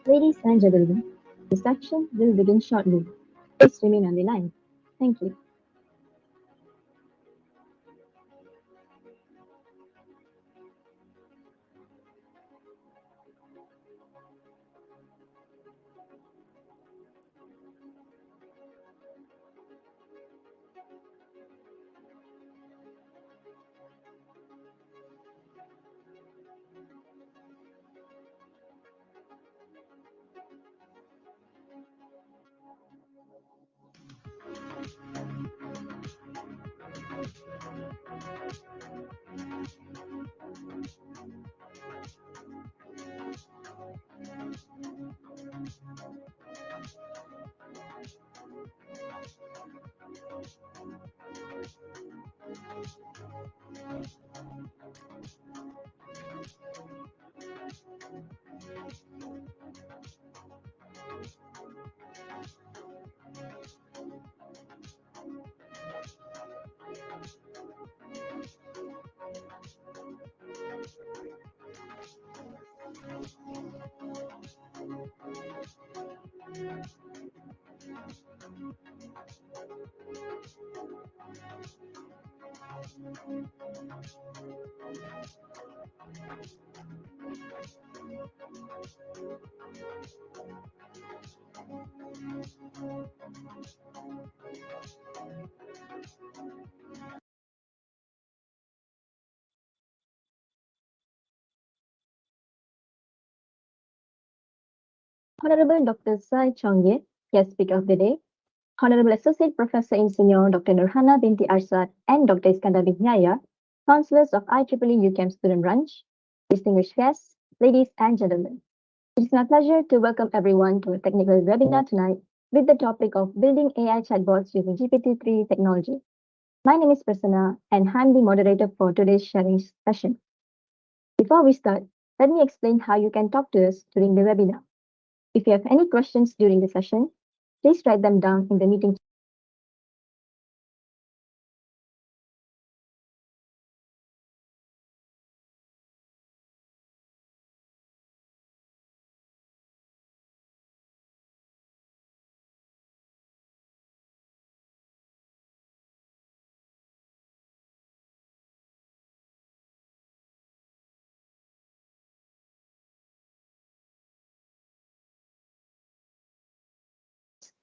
Ladies and gentlemen, the section will begin shortly. Please remain on the line. Thank you. Honorable Dr. Sai Chongye, guest speaker of the day, Honorable Associate Professor Insinyur Dr. Nurhana binti Arsad and Dr. Iskandar bin Yahya, Counselors of IEEE UCAM Student Branch, distinguished guests, ladies and gentlemen. It is my pleasure to welcome everyone to a technical webinar tonight with the topic of building AI chatbots using GPT-3 technology. My name is Prasanna and I'm the moderator for today's sharing session. Before we start, let me explain how you can talk to us during the webinar. If you have any questions during the session, please write them down in the meeting.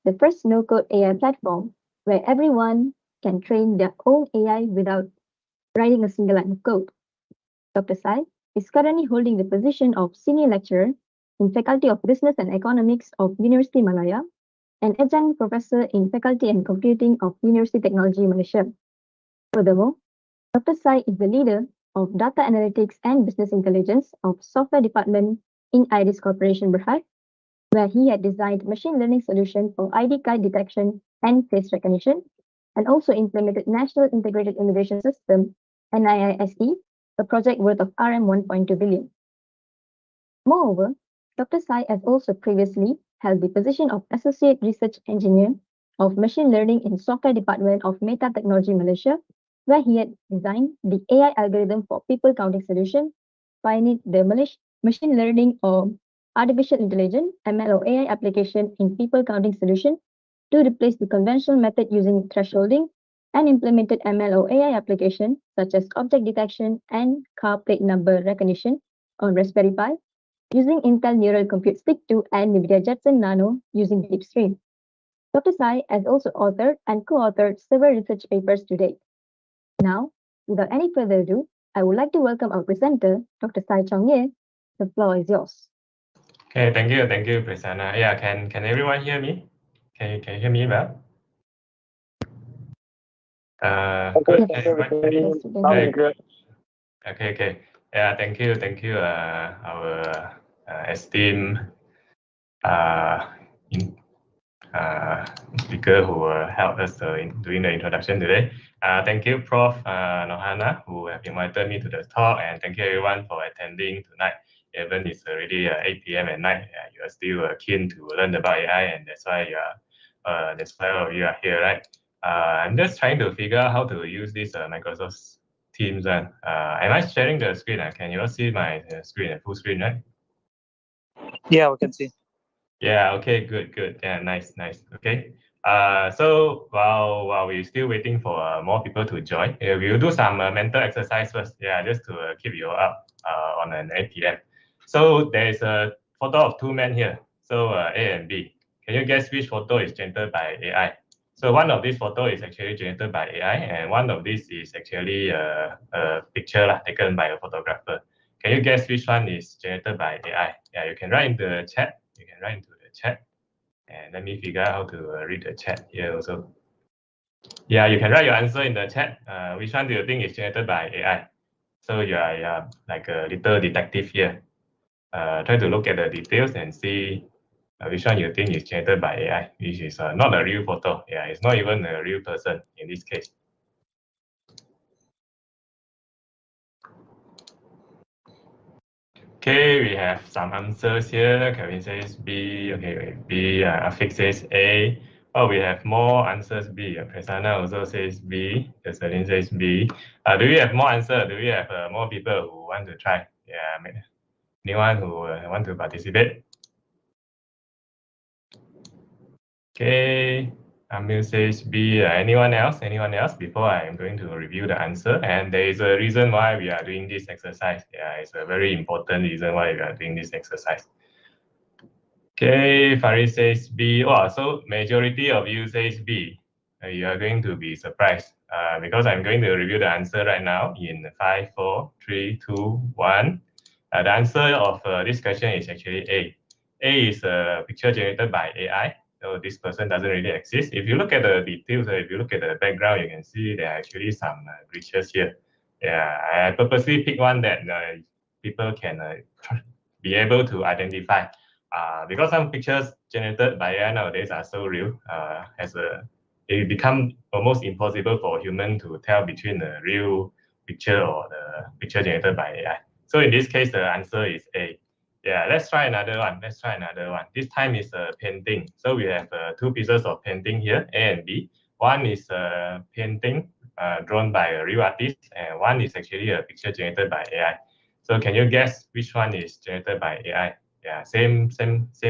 The first no-code AI platform where everyone can train their own AI without writing a single line of code. Dr. Sai is currently holding the position of Senior Lecturer in Faculty of Business and Economics of University Malaya and Adjunct Professor in Faculty and Computing of University Technology Malaysia. Furthermore, Dr. Sai is the leader of Data Analytics and Business Intelligence of Software Department in Iris Corporation Berhad, where he had designed machine learning solution for ID card detection and face recognition, and also implemented National Integrated Innovation System, NIISE, a project worth of RM 1.2 billion. Moreover, Dr. Sai has also previously held the position of Associate Research Engineer of Machine Learning in Software Department of Meta Technology Malaysia, where he had designed the AI algorithm for people counting solution, pioneered the machine learning or artificial intelligence (ML or AI) application in people counting solution to replace the conventional method using thresholding, and implemented ML or AI application such as object detection and car plate number recognition on Raspberry Pi, using Intel Neural Compute Stick 2 and NVIDIA Jetson Nano using DeepStream. Dr. Sai has also authored and co-authored several research papers to date. Now, without any further ado, I would like to welcome our presenter, Dr. Sai Chongye. The floor is yours. Okay, thank you, Prasanna. Yeah, can everyone hear me? Can you hear me well? Good. Yes, Everyone? yes, we can hear you. Okay. Yeah, thank you, our esteemed uh, in, speaker who helped us in doing the introduction today. Thank you, Prof. Nohana, who have invited me to the talk, and thank you everyone for attending tonight. Even it's already 8 p.m. at night, you are still keen to learn about AI, and that's why all of you are here, right? I'm just trying to figure out how to use this Microsoft Teams. Am I sharing the screen? Can you all see my screen, full screen, right? Yeah, we can see. Yeah, okay, good. Yeah, nice. Okay. So while we're still waiting for more people to join, we'll do some mental exercise first. Yeah, just to keep you up on an 8 p.m. So there is a photo of two men here. So A and B. Can you guess which photo is generated by AI? So one of these photo is actually generated by AI, and one of these is actually a picture taken by a photographer. Can you guess which one is generated by AI? Yeah, you can write in the chat. You can write into the chat. And let me figure out how to read the chat here also. Yeah, you can write your answer in the chat. Which one do you think is generated by AI? So you are like a little detective here. Try to look at the details and see which one you think is generated by AI, which is not a real photo. Yeah, it's not even a real person in this case. Okay, we have some answers here. Kevin says B. Okay, B. Afik says A. Oh, we have more answers B. Prasanna also says B. Jocelyn says B. Do we have more answers? Do we have more people who want to try? Yeah, anyone who want to participate? Okay, Amil says B. Anyone else? Anyone else? Before I am going to review the answer, and there is a reason why we are doing this exercise. Yeah, it's a very important reason why we are doing this exercise. Okay, Farid says B. Oh, so majority of you says B. You are going to be surprised because I'm going to review the answer right now in 5, 4, 3, 2, 1. The answer of this question is actually A. A is a picture generated by AI. So this person doesn't really exist. If you look at the details, if you look at the background, you can see there are actually some glitches here. Yeah, I purposely picked one that people can be able to identify. Because some pictures generated by AI nowadays are so real, it becomes almost impossible for a human to tell between the real picture or the picture generated by AI. So in this case, the answer is A. Yeah, let's try another one. This time is a painting. So we have two pieces of painting here, A and B. One is a painting drawn by a real artist, and one is actually a picture generated by AI. So can you guess which one is generated by AI? Yeah, same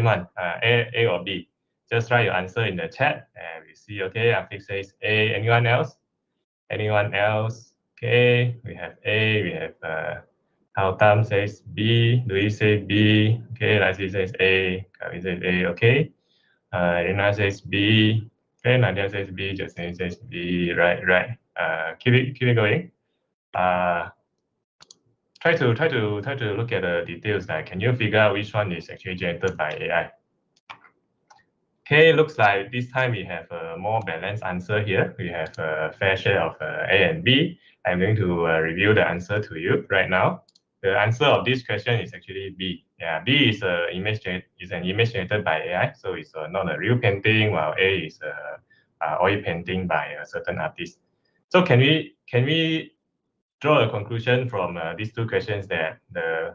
one. A or B. Just write your answer in the chat, and we see. Okay, Afik says A. Anyone else? Okay, we have A. We have Hao Tam says B. Louis says B. Okay, Lassie says A. Kavin says A. Okay. Rina says B. Okay, Nadia says B. Justin says B. Right. Keep it going. Try to look at the details. Like, can you figure out which one is actually generated by AI? Okay, looks like this time we have a more balanced answer here. We have a fair share of A and B. I'm going to review the answer to you right now. The answer of this question is actually B. Yeah, B is an image generated by AI, so it's not a real painting, while A is a oil painting by a certain artist. So can we draw a conclusion from these two questions that the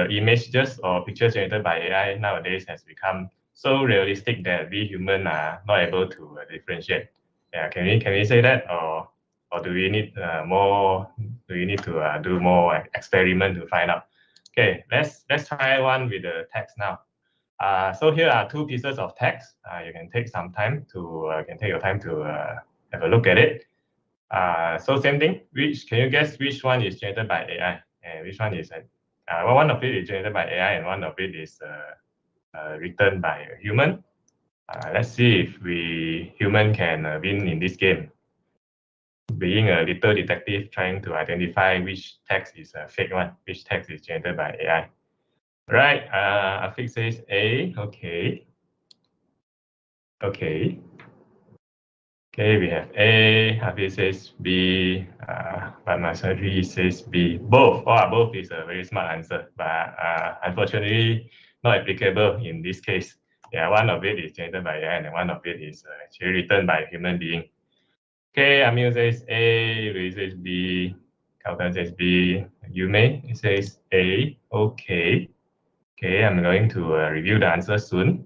images or pictures generated by AI nowadays has become so realistic that we humans are not able to differentiate? Yeah, can we say that, or do we need more? Do we need to do more experiment to find out? Okay, let's try one with the text now. So here are two pieces of text. You can take some time to take your time to have a look at it. So same thing. Can you guess which one is generated by AI and which one is Well, one of it is generated by AI and one of it is written by a human. Let's see if human can win in this game. Being a little detective trying to identify which text is a fake one, which text is generated by AI. Right, Afik says A, okay. Okay, we have A, Afik says B, Masari says B. Both, both is a very smart answer, but unfortunately not applicable in this case. Yeah, one of it is generated by AI and one of it is actually written by a human being. Okay, Amil says A, Louis says B, Calvin says B, Yume says A, okay. Okay, I'm going to review the answer soon.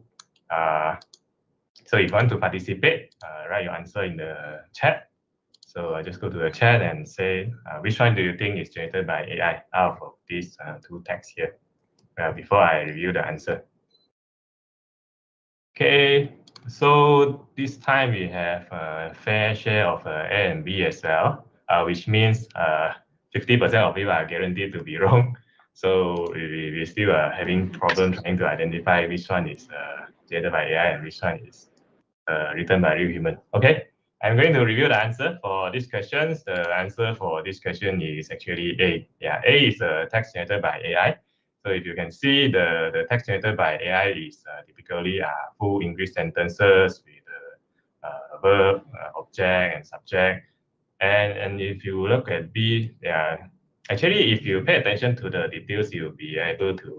So if you want to participate, write your answer in the chat. So I just go to the chat and say, which one do you think is generated by AI out of these two texts here before I review the answer. Okay, so this time we have a fair share of A and B as well, which means 50% of people are guaranteed to be wrong. So we still are having problem trying to identify which one is generated by AI and which one is written by real human. Okay, I'm going to review the answer for these questions. The answer for this question is actually A. Yeah, A is a text generated by AI. So if you can see, the text generated by AI is typically full English sentences with verb, object, and subject. And if you look at B, yeah, actually, if you pay attention to the details, you'll be able to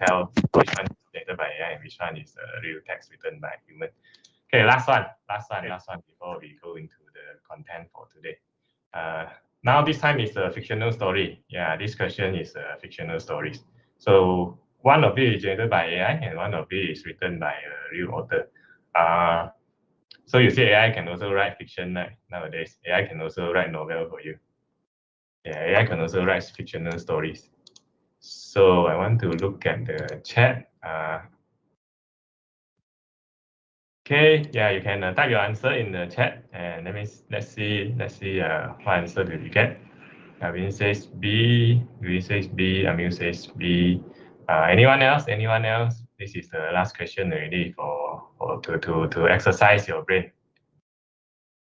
tell which one is generated by AI and which one is real text written by human. Okay, last one before we go into the content for today. Now this time is a fictional story. Yeah, this question is a fictional stories. So one of it is generated by AI and one of it is written by a real author. So you see AI can also write fiction nowadays. AI can also write novel for you. Yeah, AI can also write fictional stories. So I want to look at the chat. Okay, yeah, you can type your answer in the chat, and let's see what answer did you get. Win says B, Win says B, Amil says B. Anyone else? This is the last question already to exercise your brain.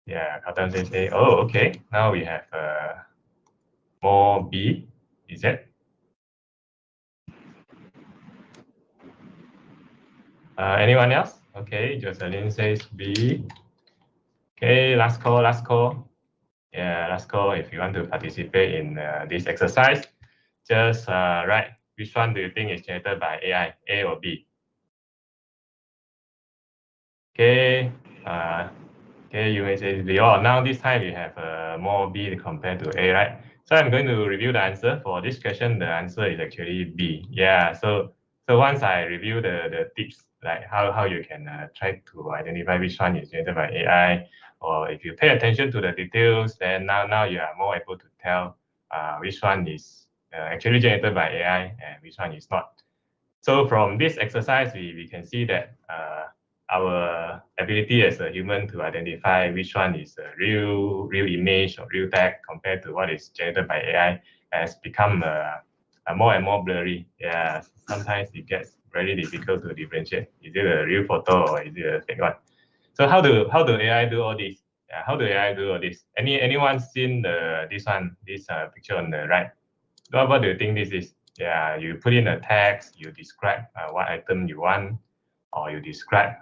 Yeah, Carlton says A. Oh, okay. Now we have more B. Is it? Anyone else? Okay, Jocelyn says B. Okay, last call. Yeah, last call. If you want to participate in this exercise, just write which one do you think is generated by AI, A or B? Okay, okay, you may say B. Oh, now this time we have more B compared to A, right? So I'm going to review the answer for this question. The answer is actually B. Yeah, so once I review the tips, like how you can try to identify which one is generated by AI, or if you pay attention to the details, then now you are more able to tell which one is actually generated by AI and which one is not. So from this exercise, we can see that our ability as a human to identify which one is a real image or real text compared to what is generated by AI has become more and more blurry. Yeah, sometimes it gets very difficult to differentiate. Is it a real photo or is it a fake one? So how do AI do all this? Yeah, how do AI do all this? Anyone seen this picture on the right? What do you think this is? Yeah, you put in a text, you describe what item you want, or you describe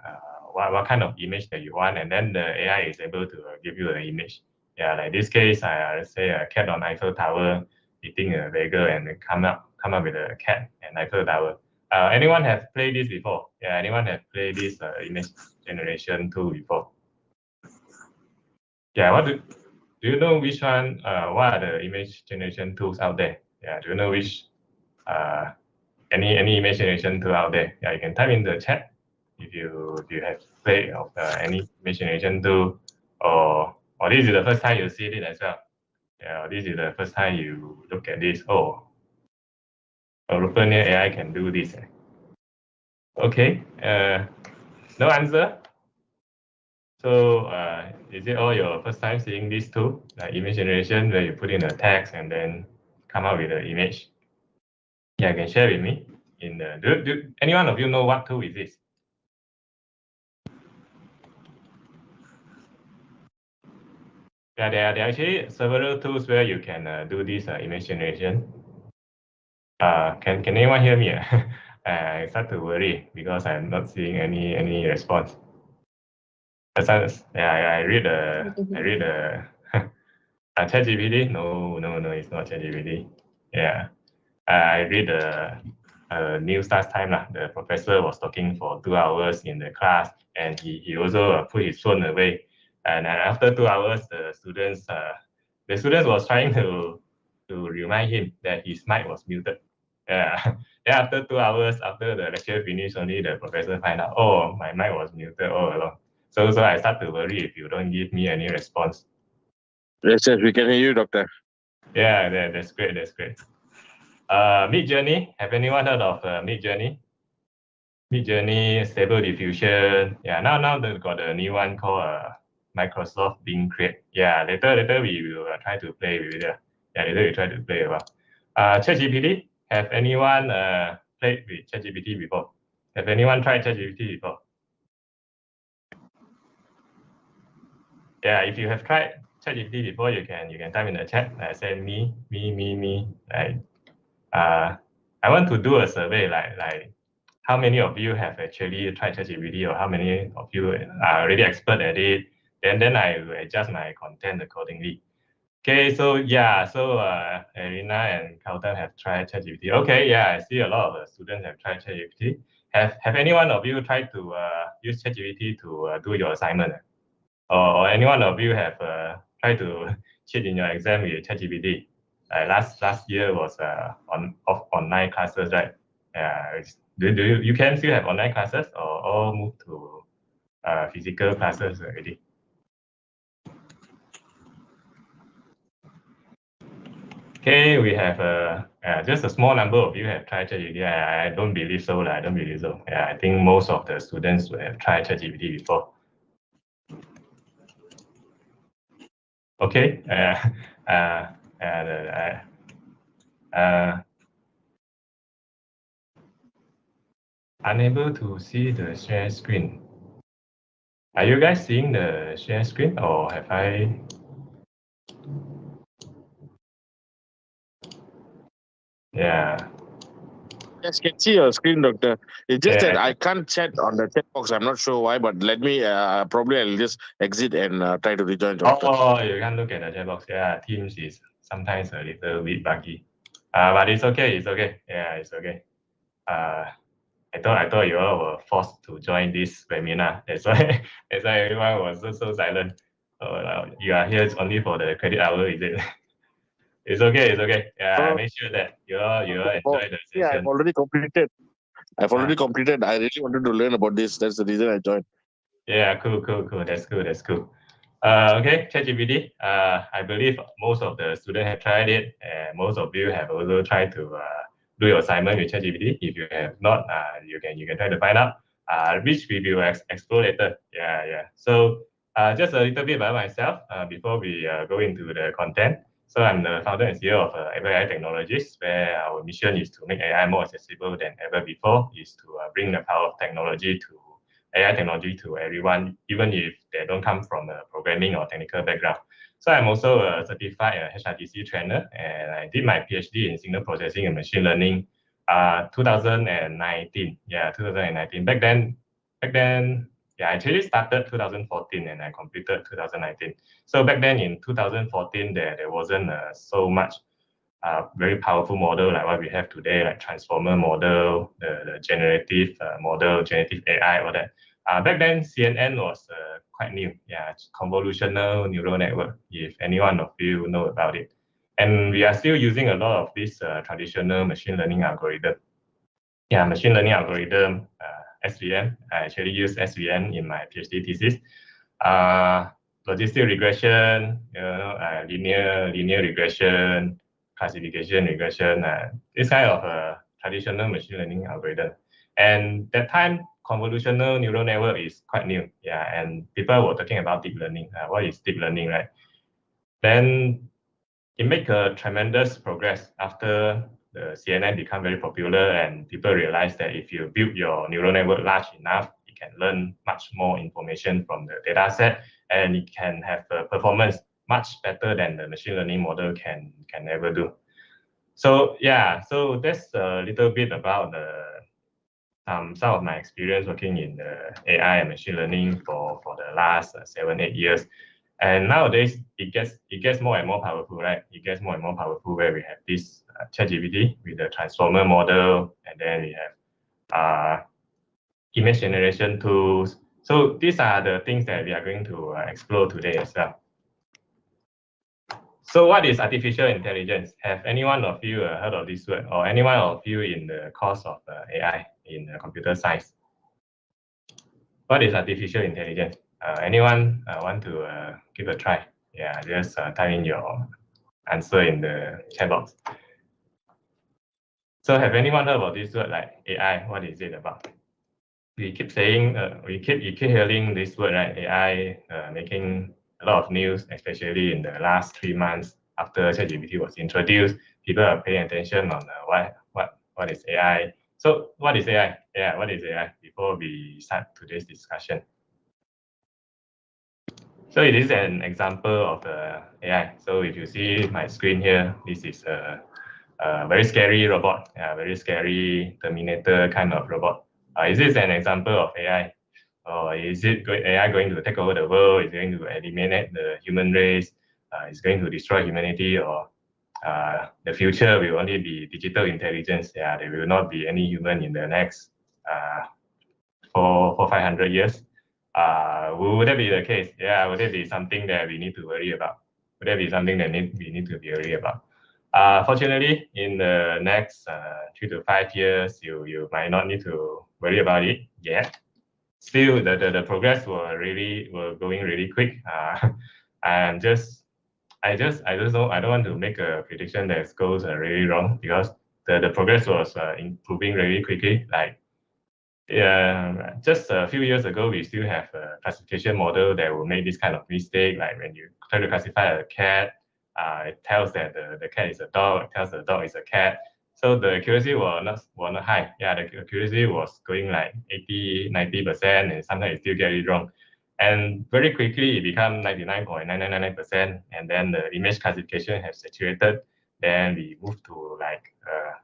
what kind of image that you want, and then the AI is able to give you an image. Yeah, like this case, let's say a cat on Eiffel Tower eating a bagel and come up with a cat and Eiffel Tower. Anyone have played this before? Yeah, anyone have played this image generation tool before? Yeah, do you know which one? What are the image generation tools out there? Yeah, do you know which any image generation tool out there? Yeah, you can type in the chat if you have played of any image generation tool, or this is the first time you see it as well. Yeah, this is the first time you look at this. Oh, Rupania AI can do this. Okay, no answer. So is it all your first time seeing this tool, like image generation, where you put in a text and then come out with an image? Yeah, can share with me. Do any one of you know what tool is this? Yeah, there are actually several tools where you can do this image generation. Can anyone hear me? I start to worry because I'm not seeing any response. Yeah, I read ChatGPT. No, it's not ChatGPT. Yeah, I read the news last time lah. The professor was talking for 2 hours in the class, and he also put his phone away. And after 2 hours, the students was trying to remind him that his mic was muted. Yeah. Then after 2 hours, after the lecture finished, only the professor find out, oh, my mic was muted all along. So I start to worry if you don't give me any response. Yes, we can hear you, doctor. Yeah, that's great. That's great. Mid Journey. Have anyone heard of Mid Journey? Mid Journey, Stable Diffusion. Yeah, now they've got a new one called Microsoft Bing Create. Yeah, later we will try to play with it. Yeah, later we try to play about. ChatGPT. Have anyone played with ChatGPT before? Have anyone tried ChatGPT before? Yeah, if you have tried ChatGPT before, you can type in the chat. Say me. Like, I want to do a survey like how many of you have actually tried ChatGPT, or how many of you are already expert at it? Then I will adjust my content accordingly. Okay, so yeah, Arina and Carlton have tried ChatGPT. Okay, yeah, I see a lot of students have tried ChatGPT. Have any one of you tried to use ChatGPT to do your assignment? Or any one of you have tried to cheat in your exam with ChatGPT? Last year was online classes, right? Do you can still have online classes, or all move to physical classes already? Okay, we have just a small number of you have tried ChatGPT. I don't believe so. I don't believe so. Yeah, I think most of the students will have tried ChatGPT before. Okay. Unable to see the share screen. Are you guys seeing the share screen, or have I? Yeah. Yes, can see your screen, doctor. It's just that Yeah. I can't chat on the chat box. I'm not sure why, but let me. Probably I'll just exit and try to rejoin, doctor. Oh, you can look at the chat box. Yeah, Teams is sometimes a little bit buggy. But it's okay. It's okay. Yeah, it's okay. I thought you all were forced to join this webinar. That's why everyone was so silent. You are here only for the credit hour, is it? It's okay. It's okay. Yeah, make sure that you all enjoy the Yeah, session. I've already completed. I really wanted to learn about this. That's the reason I joined. Yeah, cool. That's cool. Okay, ChatGPT. I believe most of the students have tried it, and most of you have also tried to do your assignment with ChatGPT. If you have not, you can try to find out. Which we will explore later. Yeah. So, just a little bit about myself before we go into the content. So I'm the founder and CEO of AI Technologies, where our mission is to make AI more accessible than ever before. Is to bring the power of technology to AI technology to everyone, even if they don't come from a programming or technical background. So I'm also a certified HRTC trainer, and I did my PhD in signal processing and machine learning, 2019. Yeah, 2019. Back then, yeah, I actually started 2014 and I completed 2019. So back then in 2014, there wasn't so much very powerful model like what we have today, like transformer model, the generative model, generative AI, all that. Back then, CNN was quite new. Yeah, convolutional neural network, if any one of you know about it. And we are still using a lot of this traditional machine learning algorithm. Yeah, machine learning algorithm, SVM. I actually use SVM in my PhD thesis. Logistic regression, linear regression, classification regression, this kind of traditional machine learning algorithm. And that time, convolutional neural network is quite new. Yeah, and people were talking about deep learning. What is deep learning, right? Then it make a tremendous progress after the CNN become very popular and people realize that if you build your neural network large enough, it can learn much more information from the data set and it can have a performance much better than the machine learning model can ever do. So yeah, so that's a little bit about some of my experience working in the AI and machine learning for the last 7-8 years. And nowadays it gets more and more powerful, right? It gets more and more powerful where we have this ChatGPT with the transformer model, and then we have image generation tools. So these are the things that we are going to explore today as well. So what is artificial intelligence? Have any one of you heard of this word, or any one of you in the course of AI in computer science? What is artificial intelligence? Anyone want to give a try? Yeah, just type in your answer in the chat box. So have anyone heard about this word like AI? What is it about? We keep saying, you keep hearing this word, right? AI making a lot of news, especially in the last 3 months after ChatGPT was introduced. People are paying attention on what is AI. So what is AI? Yeah, what is AI? Before we start today's discussion. So it is an example of AI. So if you see my screen here, this is a very scary robot, very scary Terminator kind of robot. Is this an example of AI? Or is AI going to take over the world? Is it going to eliminate the human race? Is going to destroy humanity? Or the future will only be digital intelligence? Yeah, there will not be any human in the next 500 years. Would that be the case? Yeah, would that be something that we need to worry about? Would that be something that we need to be worried about? Fortunately, in the next 3 to 5 years, you might not need to worry about it yet. Still, the progress were going really quick. And I don't want to make a prediction that goes really wrong because the progress was improving really quickly. Like just a few years ago, we still have a classification model that will make this kind of mistake. Like when you try to classify a cat, it tells that the cat is a dog, it tells the dog is a cat. So the accuracy was not high. Yeah, the accuracy was going like 80, 90%, and sometimes you still get it wrong. And very quickly, it became 99.9999%, and then the image classification has saturated. Then we move to like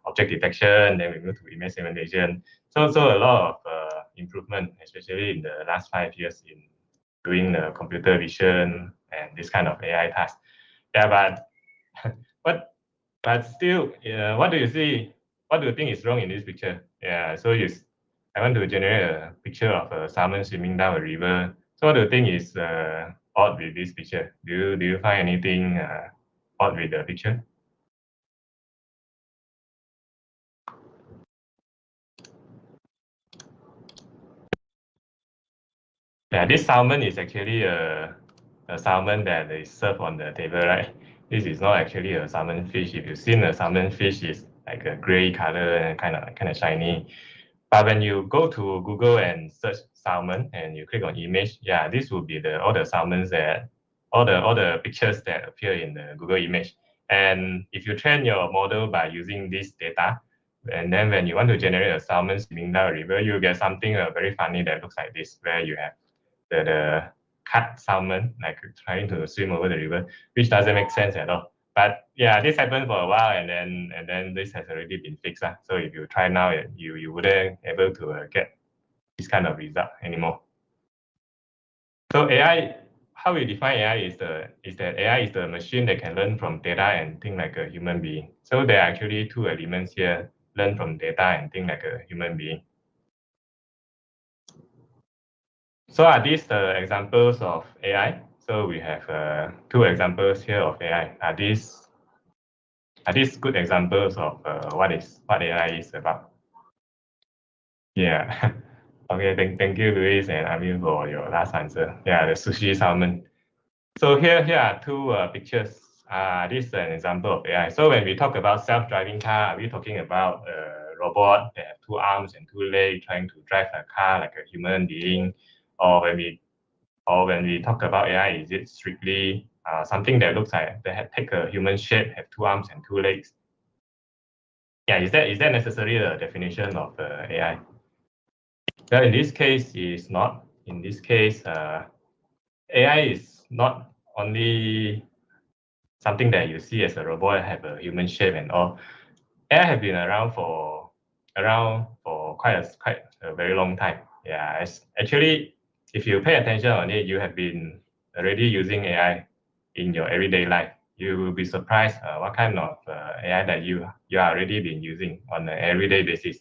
object detection, then we move to image segmentation. So a lot of improvement, especially in the last 5 years in doing the computer vision and this kind of AI task. Yeah, but still, what do you see? What do you think is wrong in this picture? Yeah, so I want to generate a picture of a salmon swimming down a river. So what do you think is odd with this picture? Do you find anything odd with the picture? Yeah, this salmon is actually a salmon that is served on the table, right? This is not actually a salmon fish. If you've seen a salmon fish, it's like a gray color and kind of shiny. But when you go to Google and search salmon and you click on image, yeah, this will be all the salmons all the pictures that appear in the Google image. And if you train your model by using this data, and then when you want to generate a salmon swimming down a river, you get something very funny that looks like this, where you have the cut salmon like trying to swim over the river, which doesn't make sense at all. But yeah, this happened for a while, and then this has already been fixed. So if you try now, you wouldn't able to get this kind of result anymore. So AI, how we define AI is that AI is the machine that can learn from data and think like a human being. So there are actually two elements here: learn from data and think like a human being. So are these the examples of AI? So we have two examples here of AI. Are these good examples of what AI is about? Yeah. Okay. Thank you, Luis and Amin, for your last answer. Yeah, the sushi salmon. So here are two pictures. This is an example of AI. So when we talk about self-driving car, are we talking about a robot that have 2 arms and 2 legs trying to drive a car like a human being? Or when we talk about AI, is it strictly something that looks like they take a human shape, have 2 arms and 2 legs? Yeah, is that necessarily the definition of AI? Well, in this case, it's not. In this case, AI is not only something that you see as a robot have a human shape and all. AI have been around for quite a very long time. Yeah, actually, if you pay attention on it, you have been already using AI in your everyday life. You will be surprised what kind of AI that you are already been using on an everyday basis.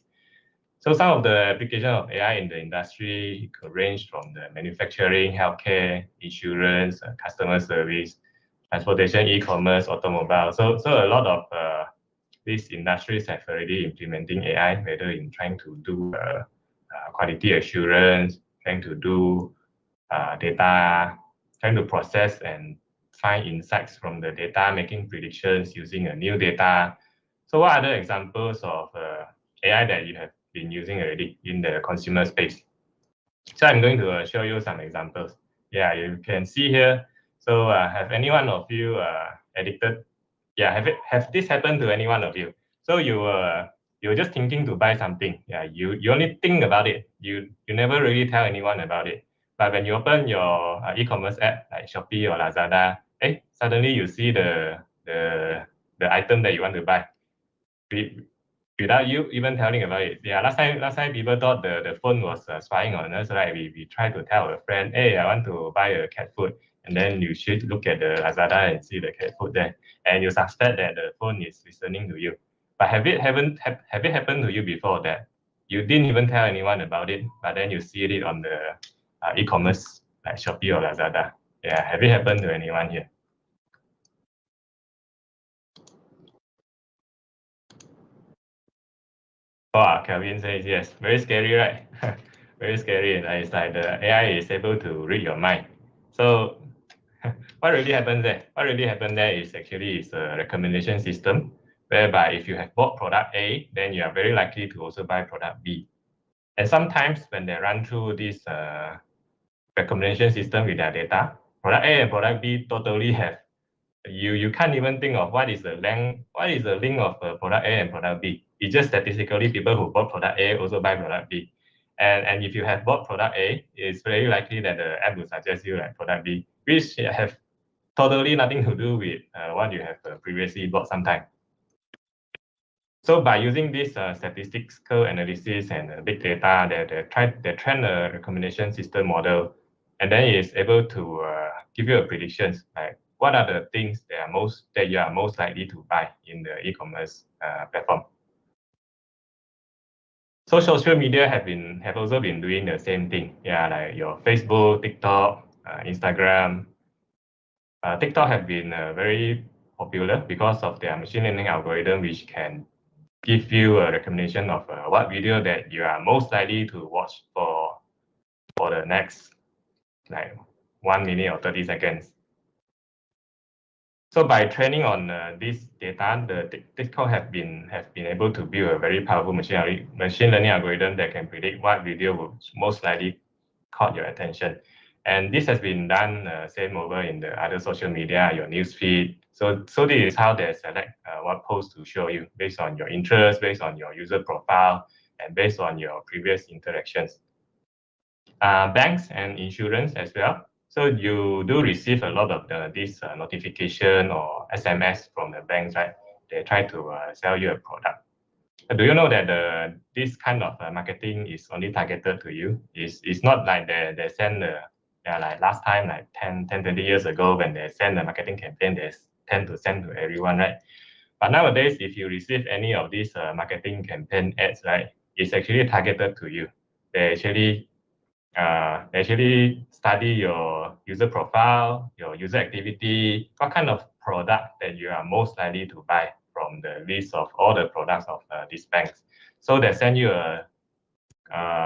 So some of the application of AI in the industry could range from the manufacturing, healthcare, insurance, customer service, transportation, e-commerce, automobile. So a lot of these industries have already implementing AI, whether in trying to do quality assurance, trying to do data, trying to process and find insights from the data, making predictions using a new data. So what other examples of AI that you have been using already in the consumer space? So I'm going to show you some examples. Yeah, you can see here. So have any one of you addicted? Yeah, have this happened to any one of you? So you're just thinking to buy something. Yeah, you only think about it. You never really tell anyone about it. But when you open your e-commerce app like Shopee or Lazada, suddenly you see the item that you want to buy without you even telling about it. Yeah, last time people thought the phone was spying on us, right? We try to tell a friend, hey, I want to buy a cat food, and then you should look at the Lazada and see the cat food there, and you suspect that the phone is listening to you. But have it happened to you before that you didn't even tell anyone about it, but then you see it on the e-commerce like Shopee or Lazada? Yeah, have it happened to anyone here? Oh, Kelvin says yes. Very scary, right? Very scary. It's like the AI is able to read your mind. So what really happens there? What really happened there is actually is a recommendation system whereby if you have bought product A, then you are very likely to also buy product B. And sometimes when they run through this recommendation system with their data, product A and product B totally have you can't even think of what is the link of product A and product B. It's just statistically people who bought product A also buy product B. And if you have bought product A, it's very likely that the app will suggest you like product B, which have totally nothing to do with what you have previously bought sometime. So by using this statistical analysis and big data, they train a recommendation system model, and then it's able to give you a predictions like what are the things that you are most likely to buy in the e-commerce platform. So social media have also been doing the same thing. Yeah, like your Facebook, TikTok, Instagram. TikTok have been very popular because of their machine learning algorithm, which can give you a recommendation of what video that you are most likely to watch for the next like 1 minute or 30 seconds. So by training on this data, the TikTok have been able to build a very powerful machine learning algorithm that can predict what video will most likely caught your attention. And this has been done same over in the other social media, your news feed. So this is how they select what post to show you based on your interest, based on your user profile, and based on your previous interactions. Banks and insurance as well. So you do receive a lot of this notification or SMS from the banks, right? They try to sell you a product. Do you know that this kind of marketing is only targeted to you? It's not like they send like last time, like 20 years ago, when they send the marketing campaign, they tend to send to everyone, right? But nowadays, if you receive any of these marketing campaign ads, right, it's actually targeted to you. They actually study your user profile, your user activity, what kind of product that you are most likely to buy from the list of all the products of these banks. So they send you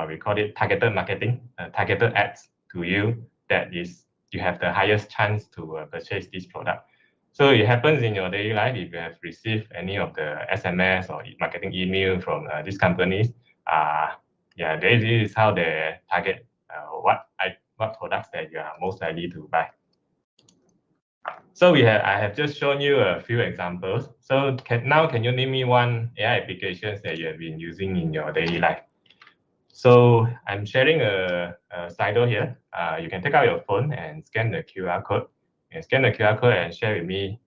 we call it targeted marketing, targeted ads to you that is you have the highest chance to purchase this product. So it happens in your daily life if you have received any of the SMS or marketing email from these companies. This is how they target what products that you are most likely to buy. So I have just shown you a few examples. So can you name me one AI applications that you have been using in your daily life? So I'm sharing a Slido here. You can take out your phone and scan the QR code. And scan the QR code and share with me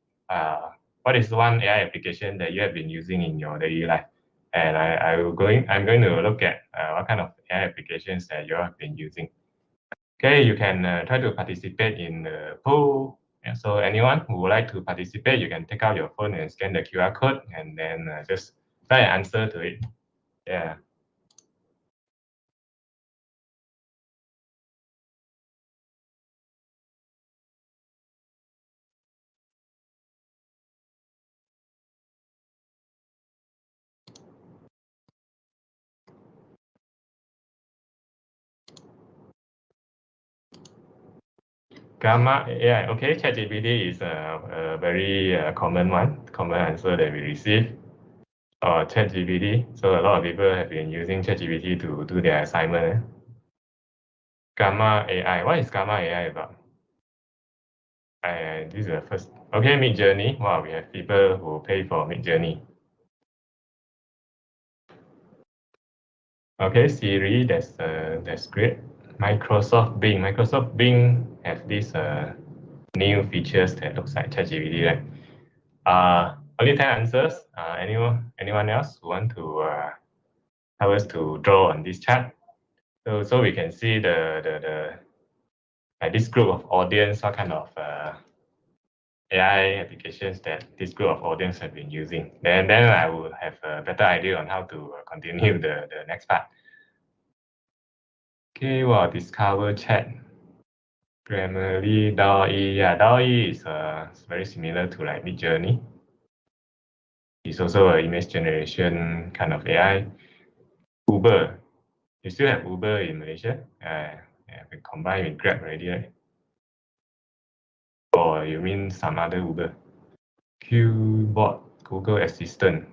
what is one AI application that you have been using in your daily life. And I'm going to look at what kind of AI applications that you have been using. Okay, you can try to participate in the poll. And so anyone who would like to participate, you can take out your phone and scan the QR code and then just try and answer to it. Yeah. Gamma AI. Okay, ChatGPT is a very common answer that we receive. Or ChatGPT. So a lot of people have been using ChatGPT to do their assignment. Gamma AI. What is Gamma AI about? This is the first. Okay, Midjourney. Wow, we have people who pay for Midjourney. Okay, Siri. That's great. Microsoft Bing. Microsoft Bing have these new features that looks like ChatGPT, right? Only 10 answers. Anyone else who want to help us to draw on this chart? So we can see the like this group of audience, what kind of AI applications that this group of audience have been using. Then I will have a better idea on how to continue the next part. Okay, well, discover chat. Grammarly, DALL-E. Yeah, DALL-E is very similar to like Midjourney. It's also an image generation kind of AI. Uber. You still have Uber in Malaysia? Yeah, we combine with Grab already, right? Or you mean some other Uber? Qbot, Google Assistant.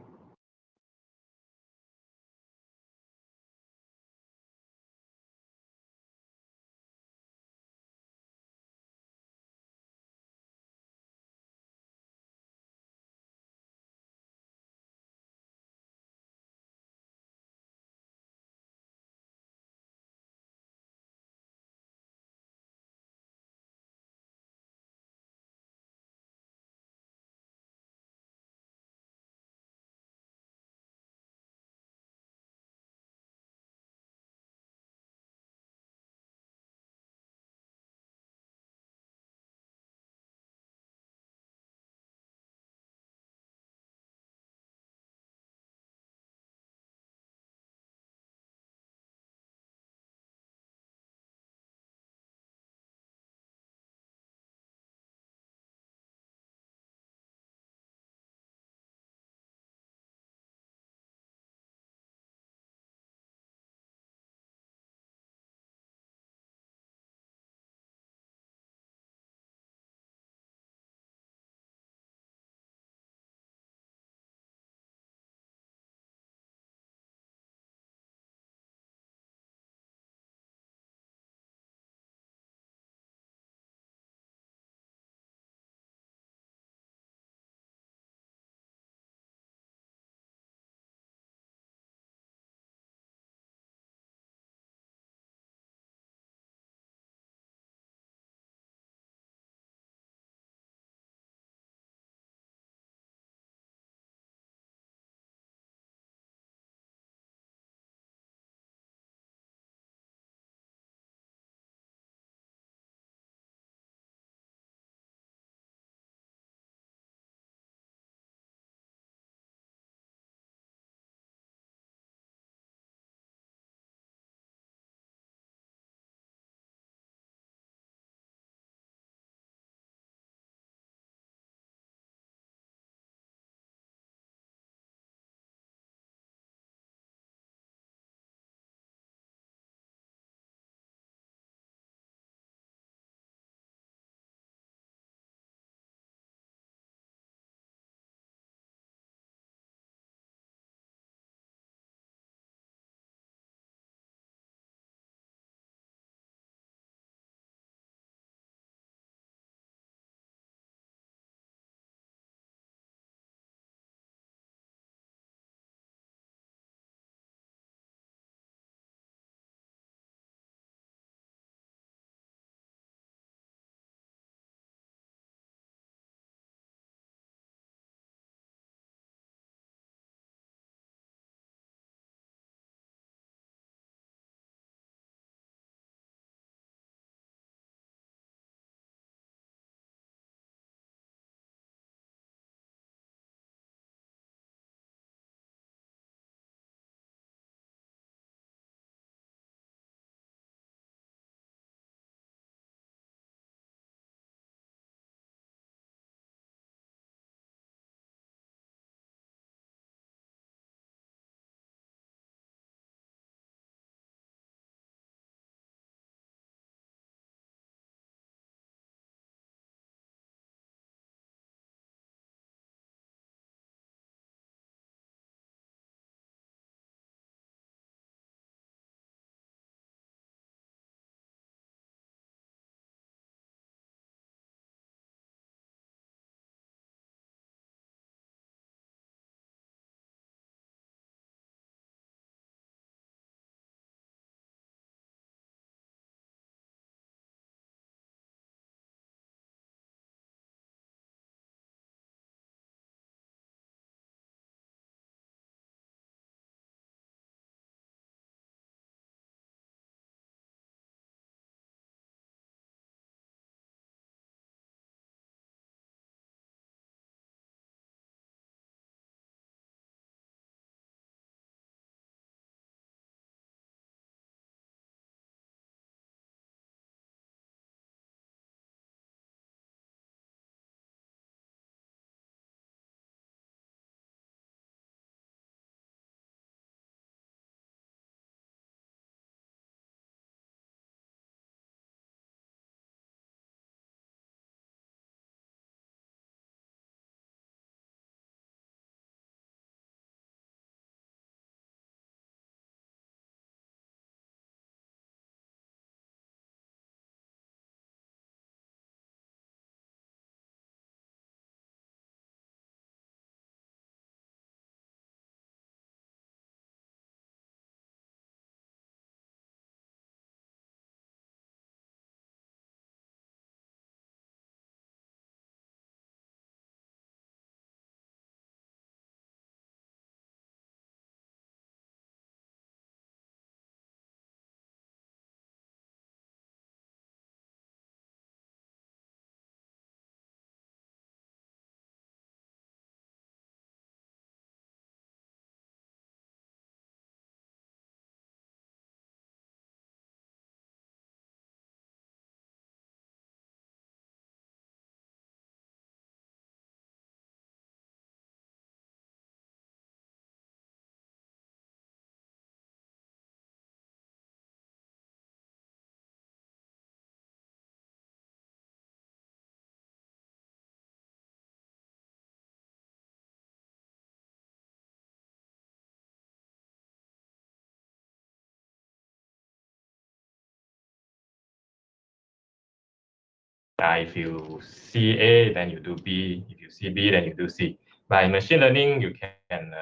If you see A, then you do B. If you see B, then you do C. By machine learning, you can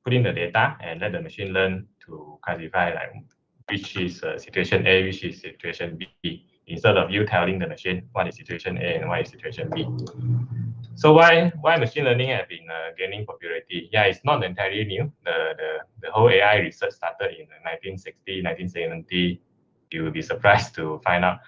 put in the data and let the machine learn to classify like which is situation A, which is situation B, instead of you telling the machine what is situation A and what is situation B. So why machine learning has been gaining popularity? Yeah, it's not entirely new. The whole AI research started in 1960, 1970. You will be surprised to find out,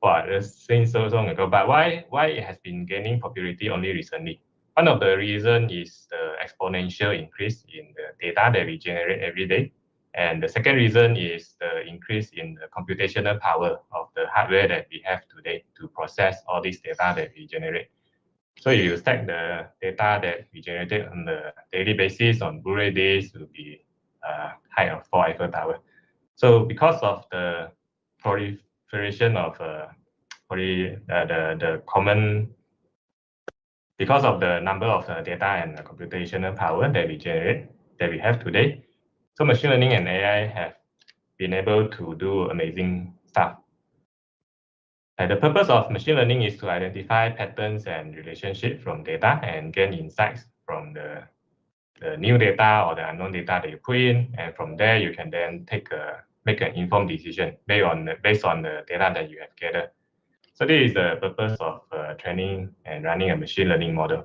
wow, it's since so long ago. But why it has been gaining popularity only recently? One of the reason is the exponential increase in the data that we generate every day. And the second reason is the increase in the computational power of the hardware that we have today to process all this data that we generate. So if you stack the data that we generated on the daily basis on Blu-ray discs, will be height of 4 Eiffel Tower. So because of the proliferation of the common, because of the number of data and computational power that we generate, that we have today, so machine learning and AI have been able to do amazing stuff. The purpose of machine learning is to identify patterns and relationships from data and gain insights from the new data or the unknown data that you put in, and from there you can then make an informed decision based on the data that you have gathered. So this is the purpose of training and running a machine learning model.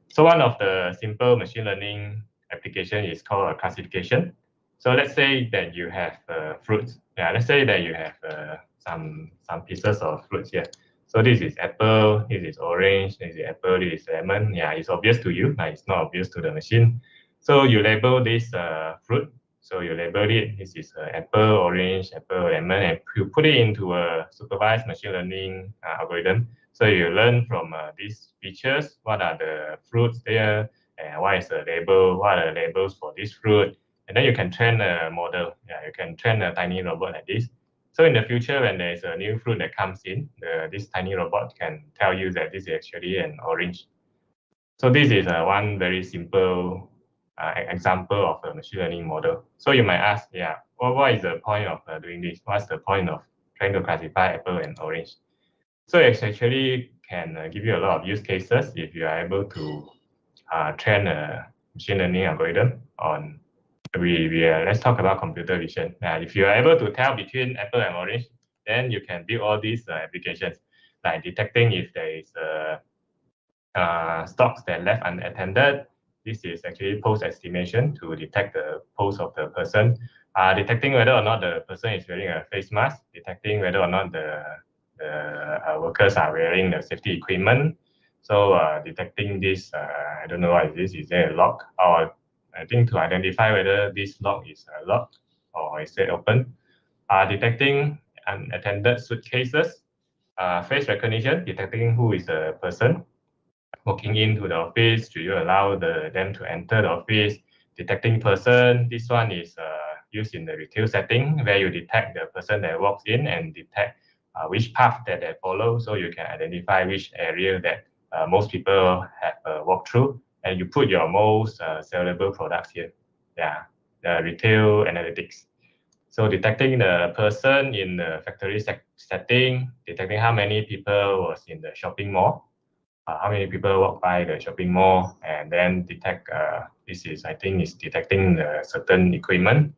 So one of the simple machine learning application is called a classification. So let's say that you have fruits. Yeah, let's say that you have some pieces of fruits here. So this is apple, this is orange, this is apple, this is lemon. Yeah, it's obvious to you, but it's not obvious to the machine. So you label this fruit. So you label it, this is apple, orange, apple, lemon, and you put it into a supervised machine learning algorithm. So you learn from these features, what are the fruits there, and what is the label, what are the labels for this fruit, and then you can train a model. Yeah, you can train a tiny robot like this. So in the future, when there is a new fruit that comes in, this tiny robot can tell you that this is actually an orange. So this is one very simple example of a machine learning model. So you might ask, yeah, what is the point of doing this? What's the point of trying to classify apple and orange? So it actually can give you a lot of use cases if you are able to train a machine learning algorithm on. Let's talk about computer vision. If you are able to tell between apple and orange, then you can build all these applications, like detecting if there is stocks that left unattended. This is actually pose estimation to detect the pose of the person, detecting whether or not the person is wearing a face mask, detecting whether or not the workers are wearing the safety equipment. So detecting this, I don't know what is this, is there a lock? Or I think to identify whether this lock is locked or is it open. Detecting unattended suitcases, face recognition, detecting who is the person walking into the office. Do you allow them to enter the office? Detecting person, this one is used in the retail setting where you detect the person that walks in and detect which path that they follow, so you can identify which area that most people have walked through, and you put your most sellable products here. Yeah, the retail analytics. So detecting the person in the factory setting, detecting how many people was in the shopping mall, how many people walk by the shopping mall, and then detect, this is, I think, is detecting the certain equipment,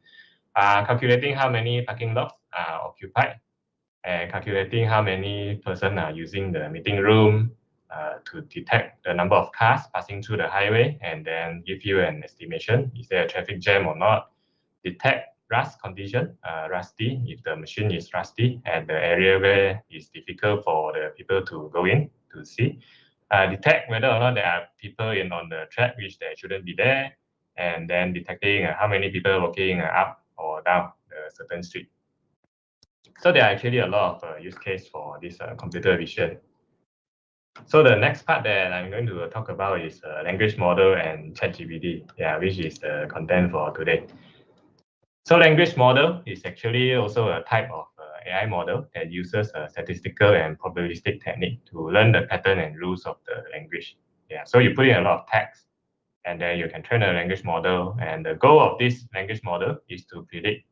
calculating how many parking lots are occupied, and calculating how many person are using the meeting room, to detect the number of cars passing through the highway, and then give you an estimation, is there a traffic jam or not, detect rust condition, rusty, if the machine is rusty and the area where it's difficult for the people to go in to see, detect whether or not there are people in on the track which they shouldn't be there, and then detecting how many people walking up or down a certain street. So there are actually a lot of use case for this computer vision. So the next part that I'm going to talk about is language model and ChatGPT, yeah, which is the content for today. So language model is actually also a type of AI model that uses a statistical and probabilistic technique to learn the pattern and rules of the language. Yeah, so you put in a lot of text, and then you can train a language model. And the goal of this language model is to predict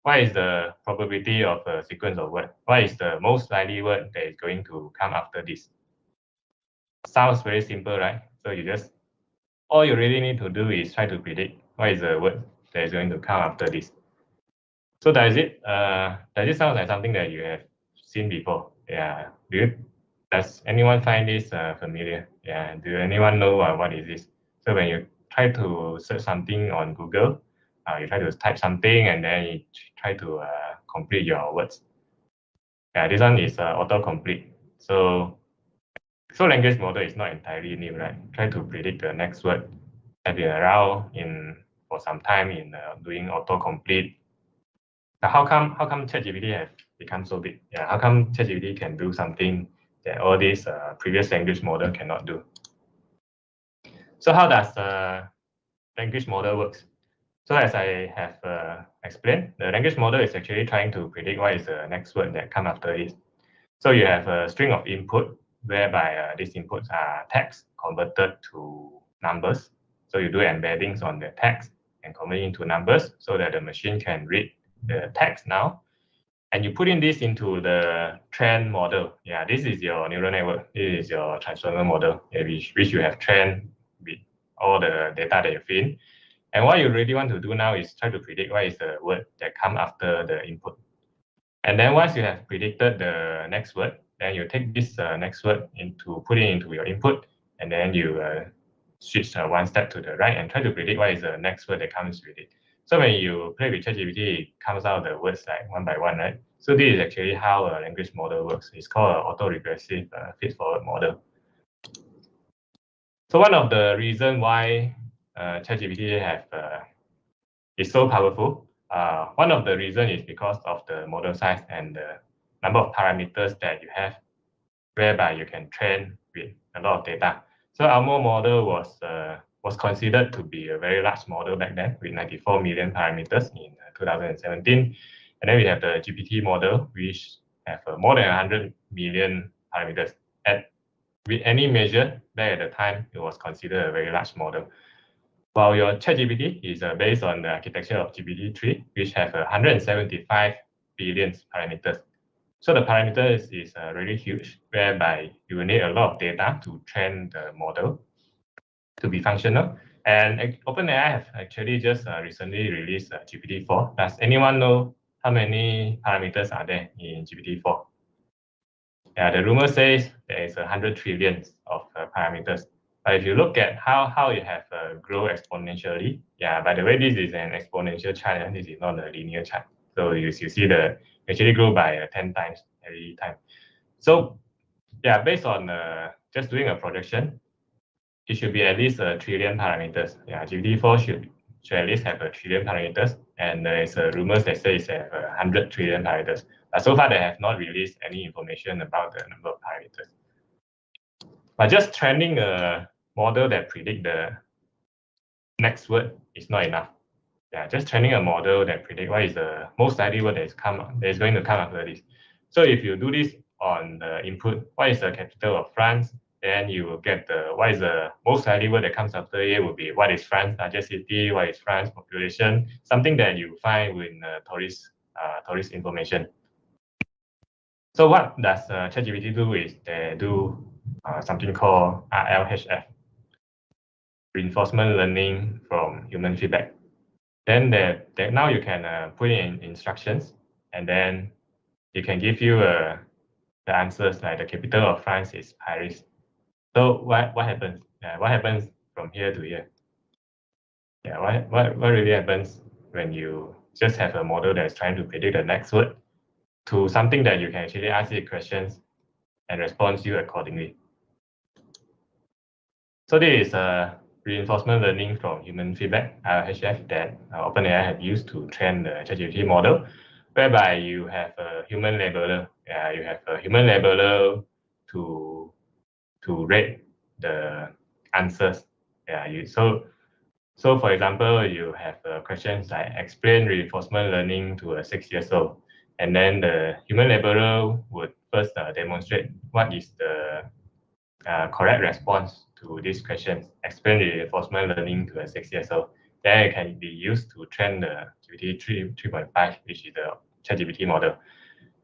what is the probability of a sequence of word? What is the most likely word that is going to come after this? Sounds very simple, right? So all you really need to do is try to predict what is the word that is going to come after this. So does it sound like something that you have seen before? Yeah. Does anyone find this familiar? Yeah. Do anyone know what is this? So when you try to search something on Google, you try to type something and then you try to complete your words. Yeah, this one is autocomplete. So language model is not entirely new, right? Try to predict the next word. Have been around for some time in doing autocomplete. Now, how come ChatGPT have become so big? Yeah, how come ChatGPT can do something that all these previous language model cannot do? So how does language model works? So as I have explained, the language model is actually trying to predict what is the next word that come after it. So you have a string of input whereby these inputs are text converted to numbers. So you do embeddings on the text and convert it into numbers so that the machine can read the text now. And you put in this into the trend model. Yeah, this is your neural network. This is your transformer model, which you have trained with all the data that you feed. And what you really want to do now is try to predict what is the word that come after the input. And then once you have predicted the next word, then you take this next word put it into your input, and then you switch one step to the right and try to predict what is the next word that comes with it. So when you play with ChatGPT, it comes out the words like one by one, right? So this is actually how a language model works. It's called an autoregressive feed-forward model. So one of the reasons why ChatGPT is so powerful, one of the reasons is because of the model size and the number of parameters that you have, whereby you can train with a lot of data. So our model was considered to be a very large model back then with 94 million parameters in 2017. And then we have the GPT model, which have more than 100 million parameters. With any measure back at the time, it was considered a very large model. While your ChatGPT is based on the architecture of GPT-3, which have 175 billion parameters. So the parameters is really huge, whereby you will need a lot of data to train the model to be functional. And OpenAI have actually just recently released GPT-4. Does anyone know how many parameters are there in GPT-4? Yeah, the rumor says there is 100 trillion of parameters. But if you look at how it have grown exponentially, yeah, by the way, this is an exponential chart, and this is not a linear chart. So you see actually grow by 10 times every time. So yeah, based on just doing a projection, it should be at least a trillion parameters. Yeah, GPT-4 should at least have a trillion parameters, and there is rumors that say it's 100 trillion parameters. But so far, they have not released any information about the number of parameters. But just training a model that predict the next word is not enough. Yeah, just training a model that predict what is the most likely word that is going to come after this. So if you do this on the input, what is the capital of France? Then you will get what is the most likely word that comes after it will be what is France largest city, what is France population, something that you find in tourist information. So what does ChatGPT do is they do something called RLHF, reinforcement learning from human feedback. Then now you can put in instructions, and then it can give you the answers like the capital of France is Paris. So what happens? What happens from here to here? Yeah, what really happens when you just have a model that is trying to predict the next word to something that you can actually ask it questions and respond you accordingly. So this is reinforcement learning from human feedback, RLHF, that OpenAI have used to train the ChatGPT model, whereby you have a human labeler. You have a human labeler to rate the answers. So for example, you have questions like explain reinforcement learning to a 6 years old, and then the human labeler would first demonstrate what is the correct response to these questions. Explain reinforcement learning to a 6 years old. then it can be used to train the GPT-3 3.5, which is the ChatGPT model.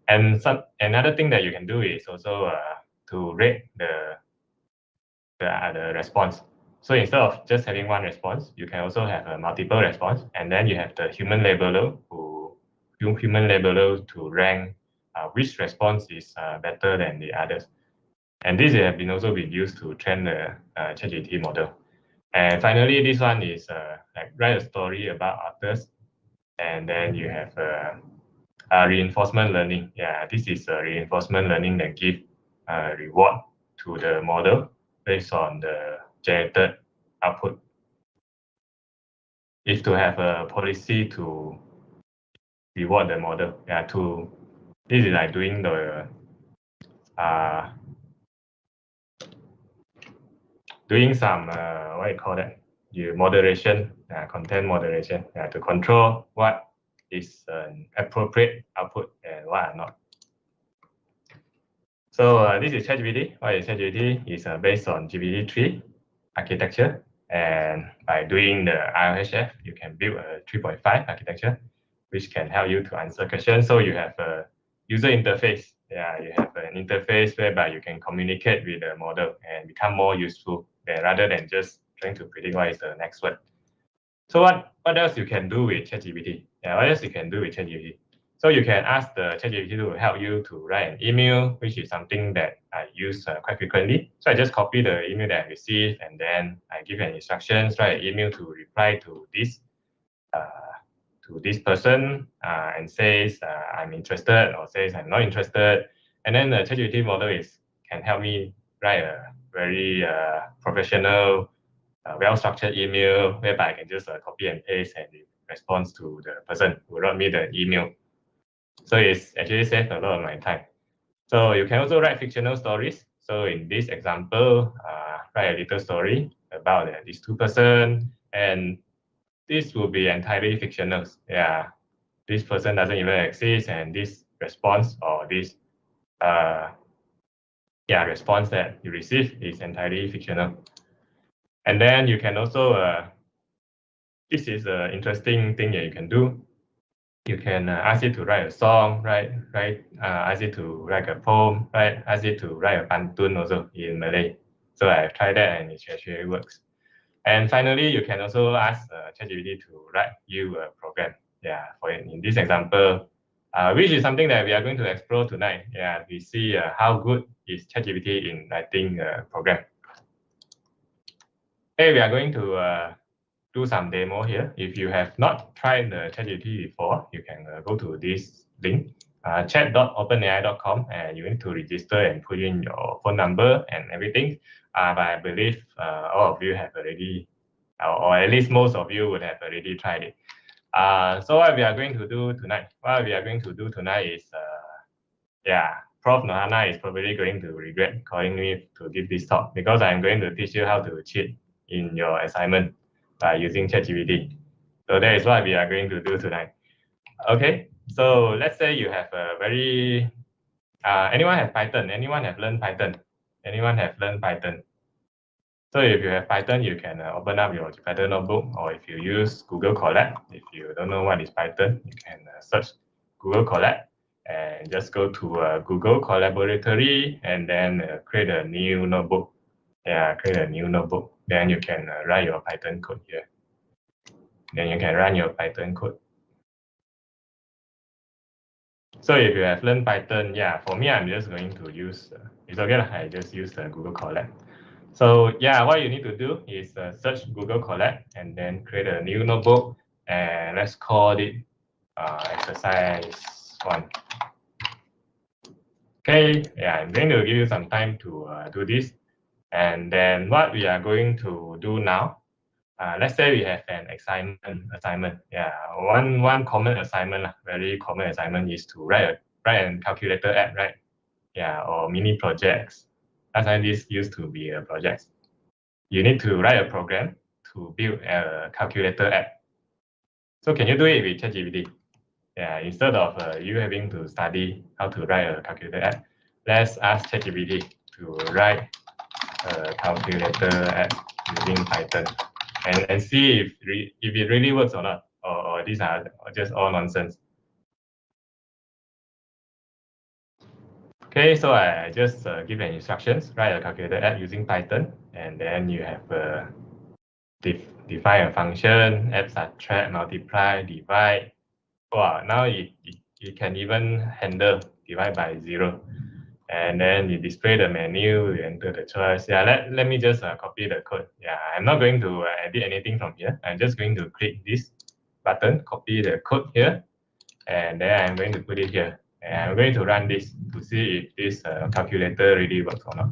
And another thing that you can do is also to rate the response. So instead of just having one response, you can also have a multiple response, and then you have the human labeler to rank which response is better than the others. And this have been also been used to train the ChatGPT model. And finally, this one is like write a story about others, and then you have reinforcement learning. Yeah, this is reinforcement learning that give reward to the model based on the generated output. If to have a policy to reward the model, yeah, this is like doing the doing some what you call that, moderation, content moderation, to control what is an appropriate output and what are not. So this is ChatGPT. What is ChatGPT? Is based on GPT-3 architecture, and by doing the RLHF, you can build a 3.5 architecture, which can help you to answer questions. So you have a user interface. Yeah, you have an interface whereby you can communicate with the model and become more useful rather than just trying to predict what is the next word. So what else you can do with ChatGPT? Yeah, what else you can do with ChatGPT? So you can ask the ChatGPT to help you to write an email, which is something that I use quite frequently. So I just copy the email that I received, and then I give an instructions, write an email to reply to this person, and says I'm interested or says I'm not interested. And then the ChatGPT model can help me write a very professional, well-structured email whereby I can just copy and paste and it responds to the person who wrote me the email. So it's actually saved a lot of my time. So you can also write fictional stories. So in this example, write a little story about these two persons, and this will be entirely fictional. Yeah, this person doesn't even exist, and this response or this response that you receive is entirely fictional. And then you can also this is an interesting thing that you can do. You can ask it to write a song, ask it to write a poem, ask it to write a pantun also in Malay. So I've tried that and it actually works. And finally, you can also ask ChatGPT to write you a program. Yeah, for in this example, which is something that we are going to explore tonight. Yeah, we see how good is ChatGPT in writing a program. Hey, we are going to do some demo here. If you have not tried the ChatGPT before, you can go to this link, chat.openai.com, and you need to register and put in your phone number and everything. But I believe all of you have already, or at least most of you would have already tried it. So what we are going to do tonight? What we are going to do tonight is, Prof. Nohana is probably going to regret calling me to give this talk because I'm going to teach you how to cheat in your assignment by using ChatGPT. So that is what we are going to do tonight. Okay, so let's say you have a very, anyone have Python? Anyone have learned Python? Anyone have learned Python? So if you have Python, you can open up your Python notebook, or if you use Google Colab, if you don't know what is Python, you can search Google Colab and just go to Google Collaboratory and then create a new notebook. Yeah, create a new notebook. Then you can write your Python code here. Then you can run your Python code. So if you have learned Python, yeah, for me, I'm just going to use, it's okay, I just use the Google Colab. So yeah, what you need to do is search Google Colab and then create a new notebook, and let's call it exercise 1. Okay, yeah, I'm going to give you some time to do this. And then what we are going to do now, let's say we have an assignment. Yeah, one common assignment, very common assignment is to write a calculator app, right? Yeah, or mini projects. Last time this used to be a project. You need to write a program to build a calculator app. So can you do it with ChatGPT? Yeah, instead of you having to study how to write a calculator app, let's ask ChatGPT to write a calculator app using Python. and see if it really works or not, or these are just all nonsense. Okay, so I just give an instructions, write a calculator app using Python, and then you have define a function, add, subtract, multiply, divide. Wow, now it can even handle divide by 0. And then you display the menu, you enter the choice. Yeah, let me just copy the code. Yeah, I'm not going to edit anything from here. I'm just going to click this button, copy the code here, and then I'm going to put it here. And I'm going to run this to see if this calculator really works or not.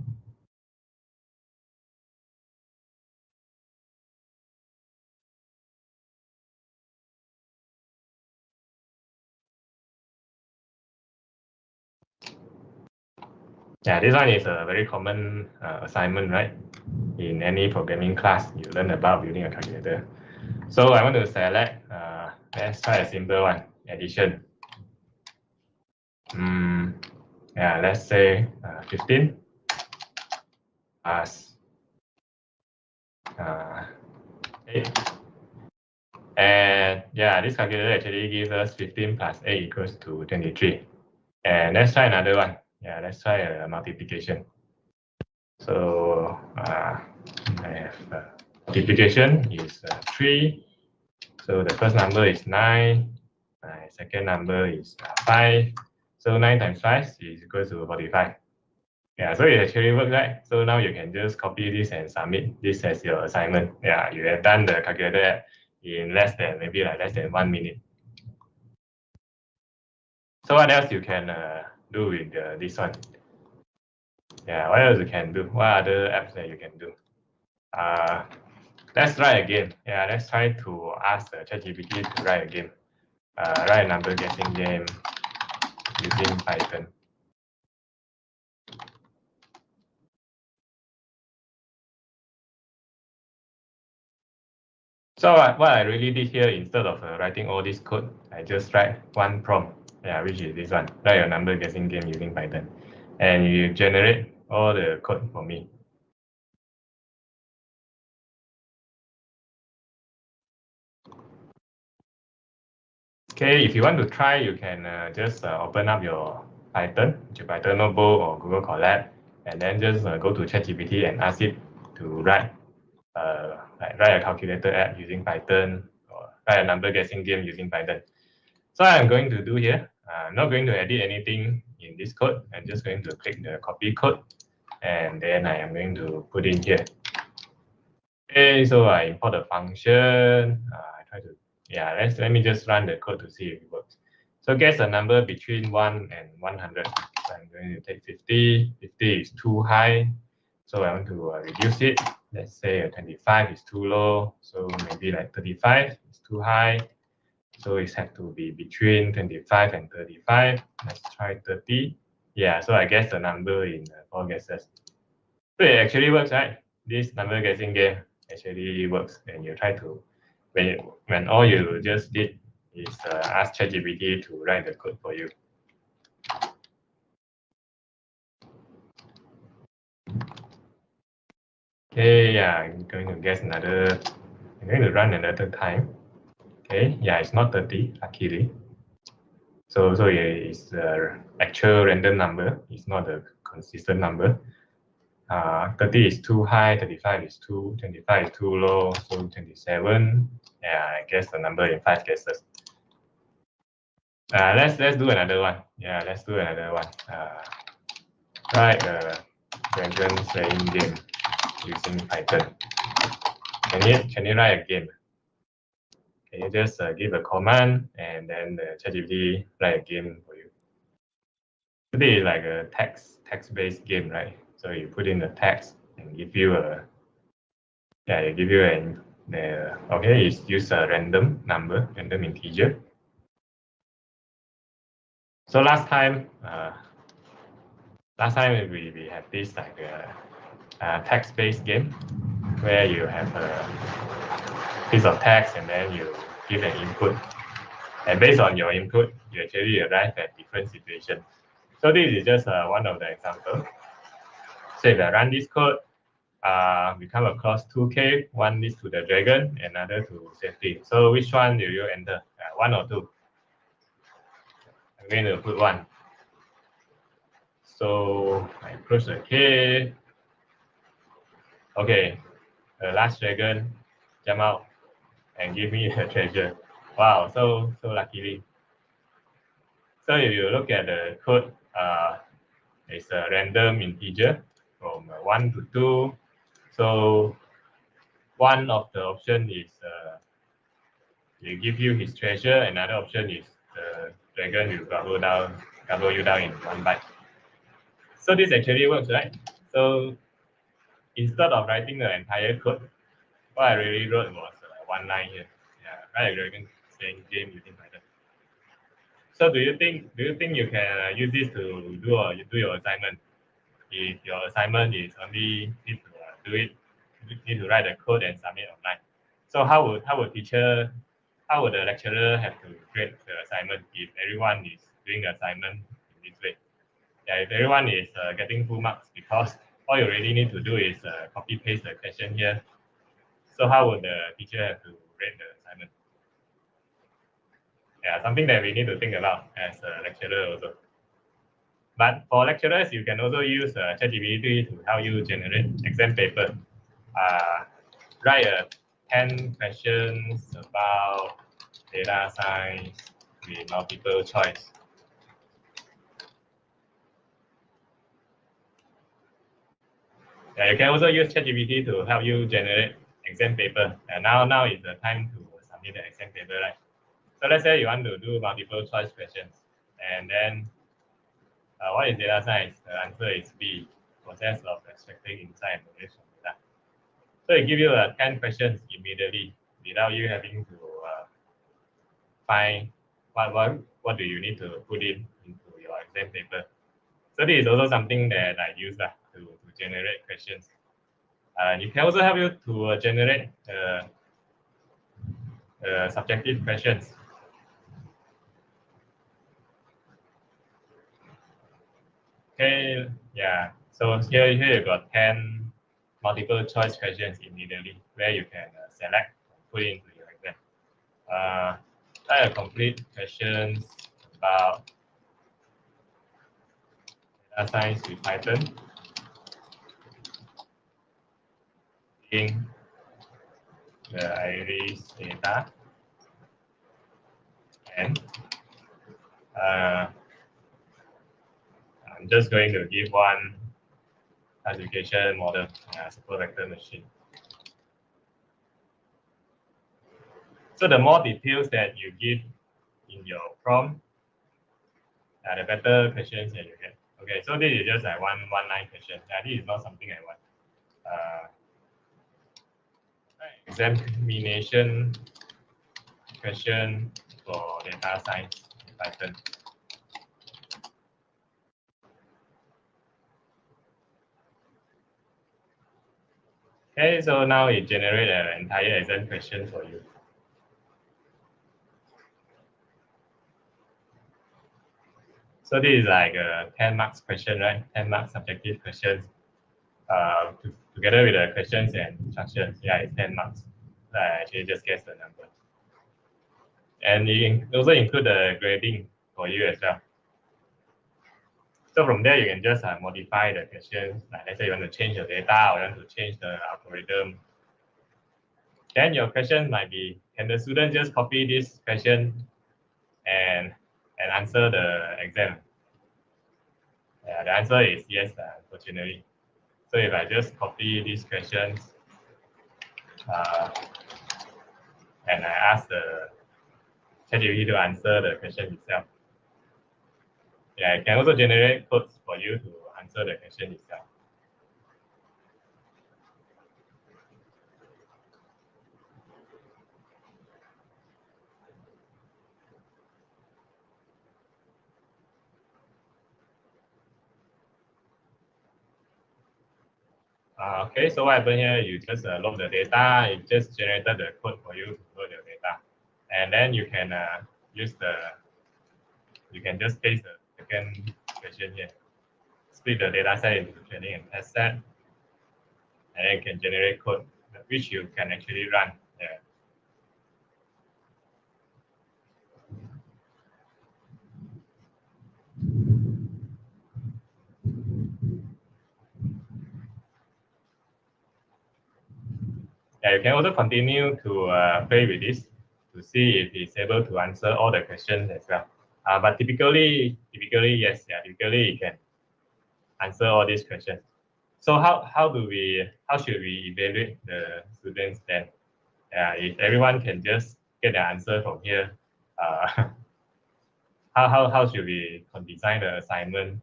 Yeah, this one is a very common assignment, right? In any programming class, you learn about building a calculator. So I want to select, let's try a simple one, addition. Yeah, let's say 15 plus 8. And yeah, this calculator actually gives us 15 plus 8 equals to 23. And let's try another one. Yeah, let's try a multiplication. So I have multiplication is 3. So the first number is 9. My second number is 5. So 9 times 5 is equal to 45. Yeah, so it actually works, right? So now you can just copy this and submit this as your assignment. Yeah, you have done the calculator in less than 1 minute. So what else you can do with this one? Yeah, what else you can do? What other apps that you can do? Let's try a game. Yeah, let's try to ask the ChatGPT to write a game. Write a number guessing game using Python. So what I really did here, instead of writing all this code, I just write one prompt, yeah, which is this one, write a number guessing game using Python. And you generate all the code for me. Okay, if you want to try, you can just open up your Python notebook or Google Colab, and then just go to ChatGPT and ask it to write a calculator app using Python, or write a number guessing game using Python. So I'm going to do here, I'm not going to edit anything in this code. I'm just going to click the copy code, and then I am going to put in here. Okay, so I import a function. I try to, yeah, let me just run the code to see if it works. So guess a number between 1 and 100. So I'm going to take 50. 50 is too high, so I want to reduce it. Let's say 25 is too low, so maybe like 35 is too high. So it has to be between 25 and 35. Let's try 30. Yeah, so I guess the number in 4 guesses. So it actually works, right? This number guessing game actually works. And you try to, when all you just did is ask ChatGPT to write the code for you. Okay, yeah, I'm going to guess another, I'm going to run another time. Okay, yeah, it's not 30, luckily. So it's the actual random number. It's not a consistent number. 30 is too high, 35 is too, 25 is too low, so 27. Yeah, I guess the number in 5 guesses. Let's do another one. Yeah, let's do another one. Write a dragon slaying game using Python. Can you write a game? Can you just give a command and then the ChatGPT write a game for you? Today is like a text-based game, right? So you put in the text and give you a, yeah, it give you an okay, it's use a random number, random integer. So last time we have this like a text-based game where you have a piece of text and then you give an input, and based on your input, you actually arrive at different situations. So this is just one of the examples. So if I run this code, we come across two cave. One leads to the dragon, another to safety. So which one do you enter? One or two? I'm going to put one. So I approach the cave. Okay, the last dragon jump out and give me the treasure. Wow, so luckily. So if you look at the code, it's a random integer from 1 to 2. So one of the option is they give you his treasure. Another option is the dragon will gobble you down in one bite. So this actually works, right? So instead of writing the entire code, what I really wrote was one line here. Yeah, write a dragon saying game using Python. So do you think you can use this to do your assignment? If your assignment is only need to need to write the code and submit online. So how would the lecturer have to grade the assignment if everyone is doing the assignment in this way? Yeah, if everyone is getting full marks because all you really need to do is copy paste the question here. So how would the teacher have to grade the assignment? Yeah, something that we need to think about as a lecturer also. But for lecturers, you can also use ChatGPT to help you generate exam paper. Write 10 questions about data science with multiple choice. Yeah, you can also use ChatGPT to help you generate exam paper. And now is the time to submit the exam paper, right? So let's say you want to do multiple choice questions, and then what is data science? The answer is B, process of extracting insight and knowledge from data. So it gives you 10 questions immediately without you having to find what do you need to put into your exam paper. So this is also something that I use to generate questions. It can also help you to generate subjective questions. Okay, yeah. So here you got 10 multiple choice questions immediately where you can select put into your exam. Try to complete questions about data science with Python, in the iris data, and I'm just going to give one classification model, super vector machine. So the more details that you give in your prompt, the better questions that you get. Okay, so this is just like one line question. This is not something I want. Examination question for data science Python. Okay, so now it generates an entire exam question for you. So this is like a 10 marks question, right? 10 marks subjective questions. Together with the questions and instructions, yeah, it's 10 marks. I actually just guess the number. And it also include the grading for you as well. So from there, you can just modify the questions. Like let's say you want to change the data or you want to change the algorithm. Then your question might be, can the student just copy this question and answer the exam? The answer is yes, unfortunately. So if I just copy these questions and I ask the ChatGPT to answer the question itself, yeah, it can also generate codes for you to answer the question itself. Okay, so what happened here, you just load the data, it just generated the code for you to load your data. And then you can you can just paste the second question here. Split the data set into training and test set. and then it can generate code which you can actually run. Yeah. Yeah, you can also continue to play with this to see if it's able to answer all the questions as well. But typically, yes, yeah, typically it can answer all these questions. So how should we evaluate the students then? If everyone can just get the answer from here, uh, how should we design the assignment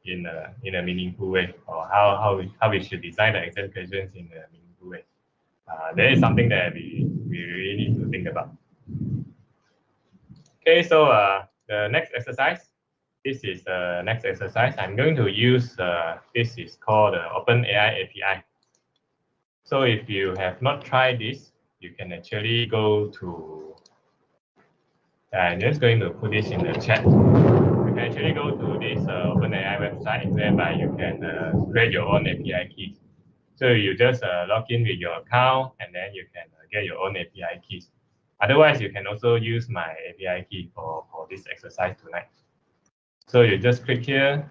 in a meaningful way, or how we should design the exam questions in a meaningful way? That is something that we really need to think about. Okay, so the next exercise. This is the next exercise. I'm going to use this is called the OpenAI API. So if you have not tried this, you can actually go to. I'm just going to put this in the chat. You can actually go to this OpenAI website whereby you can create your own API keys. So you just log in with your account and then you can get your own API keys. Otherwise, you can also use my API key for this exercise tonight. So you just click here,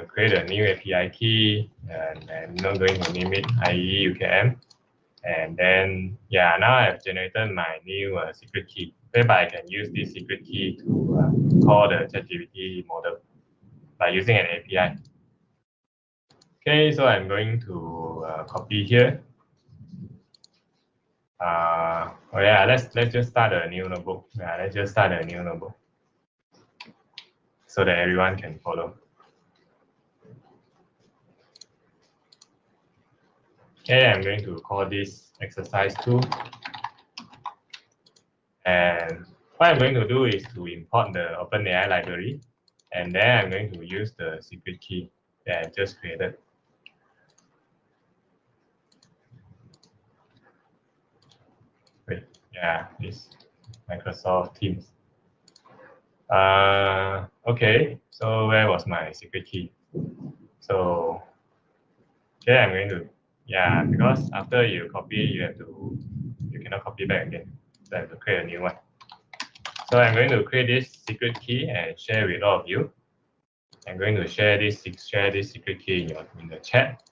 create a new API key, and I'm not going to name it IE UKM. And then, yeah, now I've generated my new secret key, whereby I can use this secret key to call the ChatGPT model by using an API. Okay, so I'm going to copy here. Oh yeah, let's just start a new notebook. Yeah, let's just start a new notebook so that everyone can follow. Okay, I'm going to call this exercise 2. And what I'm going to do is to import the OpenAI library, and then I'm going to use the secret key that I just created. Wait, yeah, this Microsoft Teams. Okay, so where was my secret key? So, okay, I'm going to, yeah, because after you copy, you cannot copy back again. So I have to create a new one. So I'm going to create this secret key and share with all of you. I'm going to share this secret key in the chat.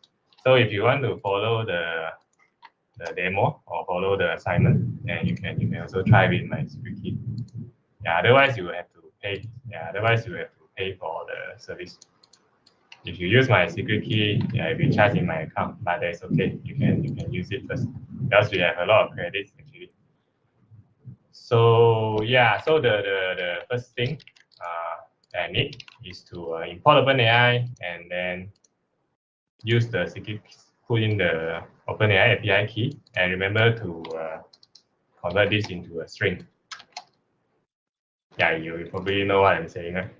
So if you want to follow the demo or follow the assignment, then you can also try with my secret key. Yeah, otherwise you will have to pay. Yeah, otherwise you have to pay for the service. If you use my secret key, yeah, it will be charged in my account, but that's okay. You can use it first. Because we have a lot of credits actually. So yeah, so the first thing that I need is to import OpenAI and then use the secret, put in the OpenAI API key, and remember to convert this into a string. Yeah, you probably know what I'm saying, right?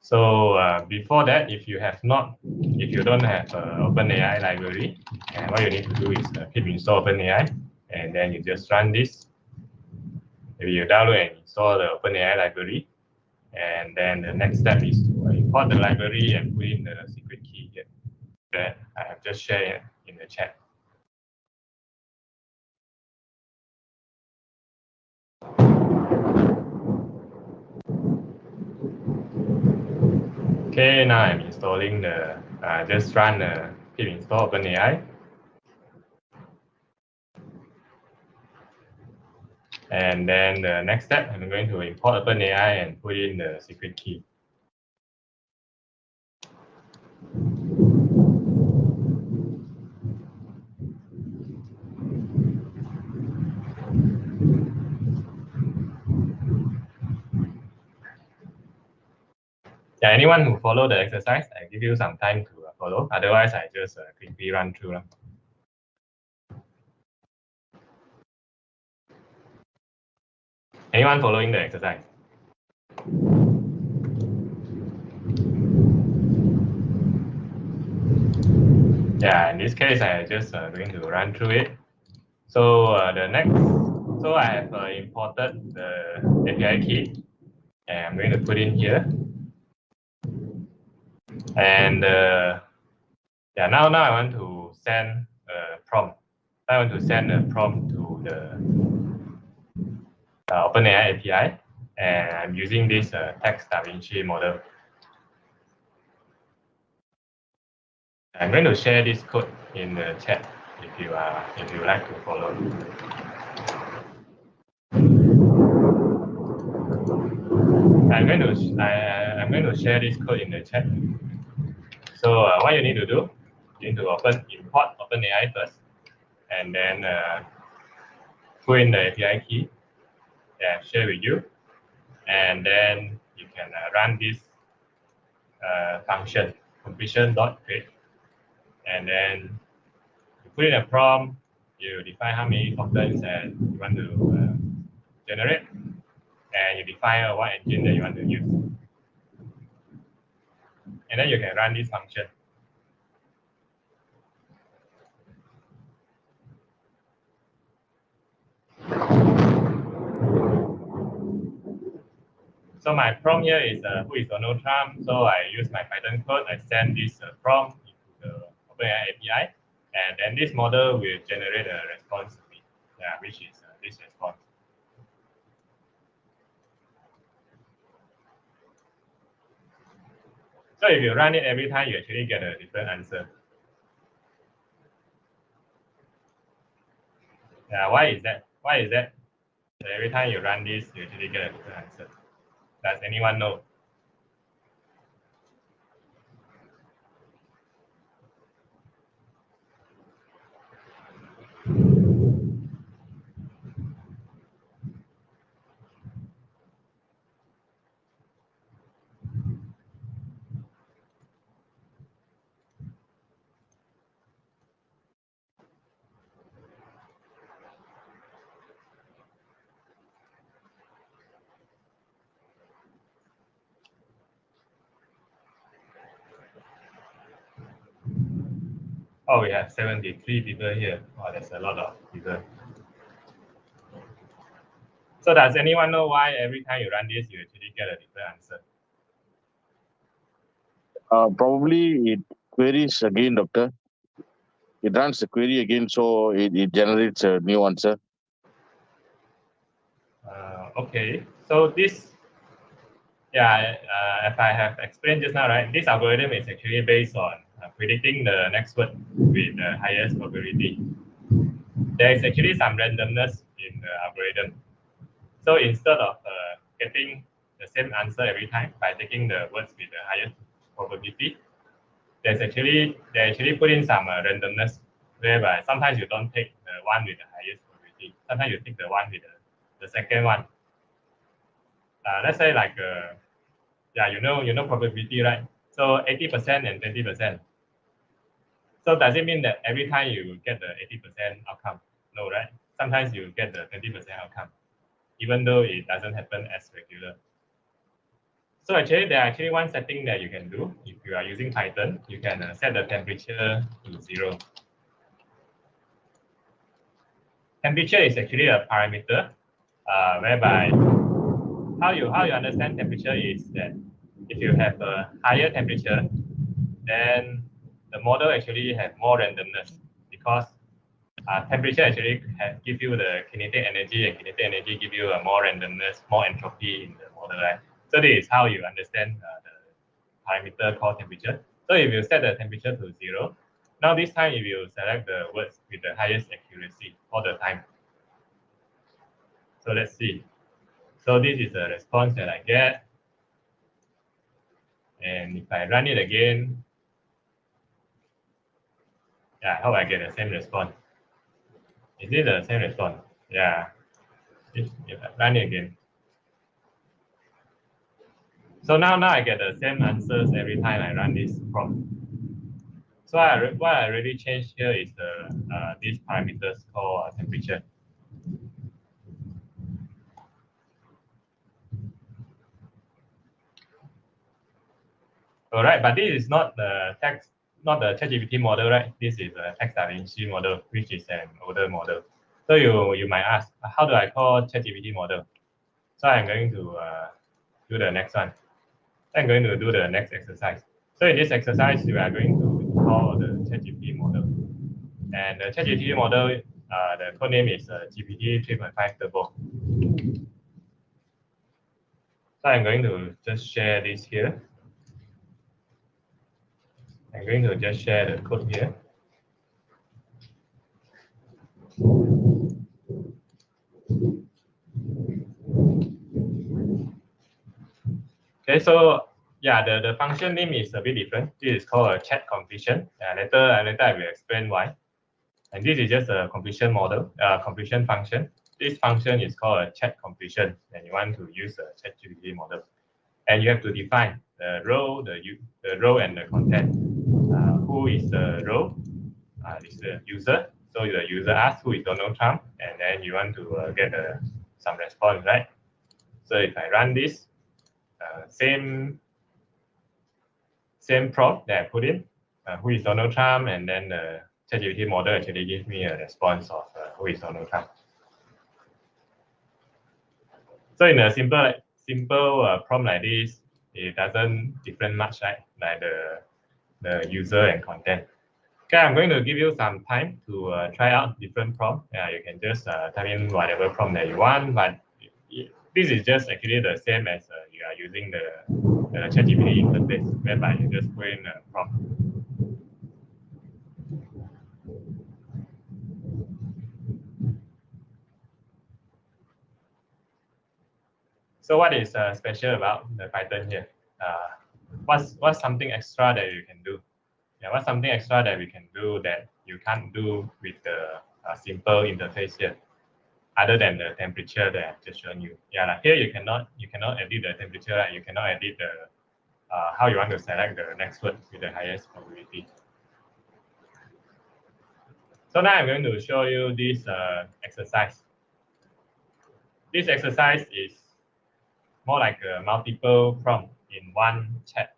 So before that, if you don't have OpenAI library, and what you need to do is pip install OpenAI, and then you just run this. Maybe you download and install the OpenAI library, and then the next step is to import the library and put in the secret key here that I have just shared in the chat. Okay, now I'm installing the, just run pip install OpenAI. And then the next step, I'm going to import OpenAI and put in the secret key. Yeah, anyone who follow the exercise, I give you some time to follow. Otherwise, I just quickly run through. Anyone following the exercise? Yeah, in this case, I just going to run through it. So so I have imported the API key, and I'm going to put in here. And yeah, now I want to send a prompt. I want to send a prompt to the OpenAI API, and I'm using this text DaVinci model. I'm going to share this code in the chat if you like to follow. I'm going to share this code in the chat. So what you need to do, you need to import OpenAI first, and then put in the API key and share with you, and then you can run this function completion.create, and then you put in a prompt, you define how many tokens and you want to generate, and you define what engine that you want to use, and then you can run this function. So my prompt here is who is Donald Trump. So I use my Python code. I send this prompt into the OpenAI API, and then this model will generate a response to me, which is this response. So if you run it every time, you actually get a different answer. Why is that? Why is that? So every time you run this, you actually get a different answer. Does anyone know? Oh, we have 73 people here. Oh, that's a lot of people. So does anyone know why every time you run this, you actually get a different answer? Probably it queries again, doctor. It runs the query again, so it generates a new answer. Okay, so this, if I have explained just now, right, this algorithm is actually based on predicting the next word with the highest probability. There is actually some randomness in the algorithm. So instead of getting the same answer every time by taking the words with the highest probability, they actually put in some randomness, whereby sometimes you don't take the one with the highest probability. Sometimes you take the one with the second one. Let's say like you know probability, right? So 80% and 20%. So does it mean that every time you get the 80% outcome? No, right? Sometimes you get the 20% outcome, even though it doesn't happen as regular. So actually, there are actually one setting that you can do. If you are using Python, you can set the temperature to 0. Temperature is actually a parameter, whereby how you understand temperature is that if you have a higher temperature, then the model actually has more randomness, because temperature actually give you the kinetic energy, and kinetic energy give you a more randomness, more entropy in the model, right? So this is how you understand the parameter called temperature. So if you set the temperature to 0, now this time if you select the words with the highest accuracy all the time. So let's see. So this is the response that I get. And if I run it again, I hope I get the same response. Is it the same response? Yeah. If I run it again. So now I get the same answers every time I run this prompt. So what I really changed here is these parameters called temperature. All right, but this is not the text, not the ChatGPT model, right? This is a text DaVinci model, which is an older model. So you might ask, how do I call ChatGPT model? So I'm going to do the next one. I'm going to do the next exercise. So in this exercise, we are going to call the ChatGPT model. And the ChatGPT model, the code name is GPT-3.5 Turbo. So I'm going to just share this here. I'm going to just share the code here. Okay, so yeah, the function name is a bit different. This is called a chat completion. Later I will explain why. And this is just a completion model, completion function. This function is called a chat completion, and you want to use a ChatGPT model. And you have to define the row, the row and the content. Who is the row? Is the user. So the user asks who is Donald Trump, and then you want to get some response, right? So if I run this, same prompt that I put in, who is Donald Trump, and then the ChatGPT model actually gives me a response of who is Donald Trump. So in a simple prompt like this, it doesn't different much, right? Like the user and content. Okay, I'm going to give you some time to try out different prompt. You can just type in whatever prompt that you want, but this is just actually the same as you are using the ChatGPT interface, whereby you just put in a prompt. So what is special about the Python here? What's something extra that you can do? Yeah, what's something extra that we can do that you can't do with the simple interface here, other than the temperature that I've just shown you? Yeah, like here you cannot edit the temperature, right? You cannot edit the how you want to select the next word with the highest probability. So now I'm going to show you this exercise. This exercise is more like a multiple prompt in one chat,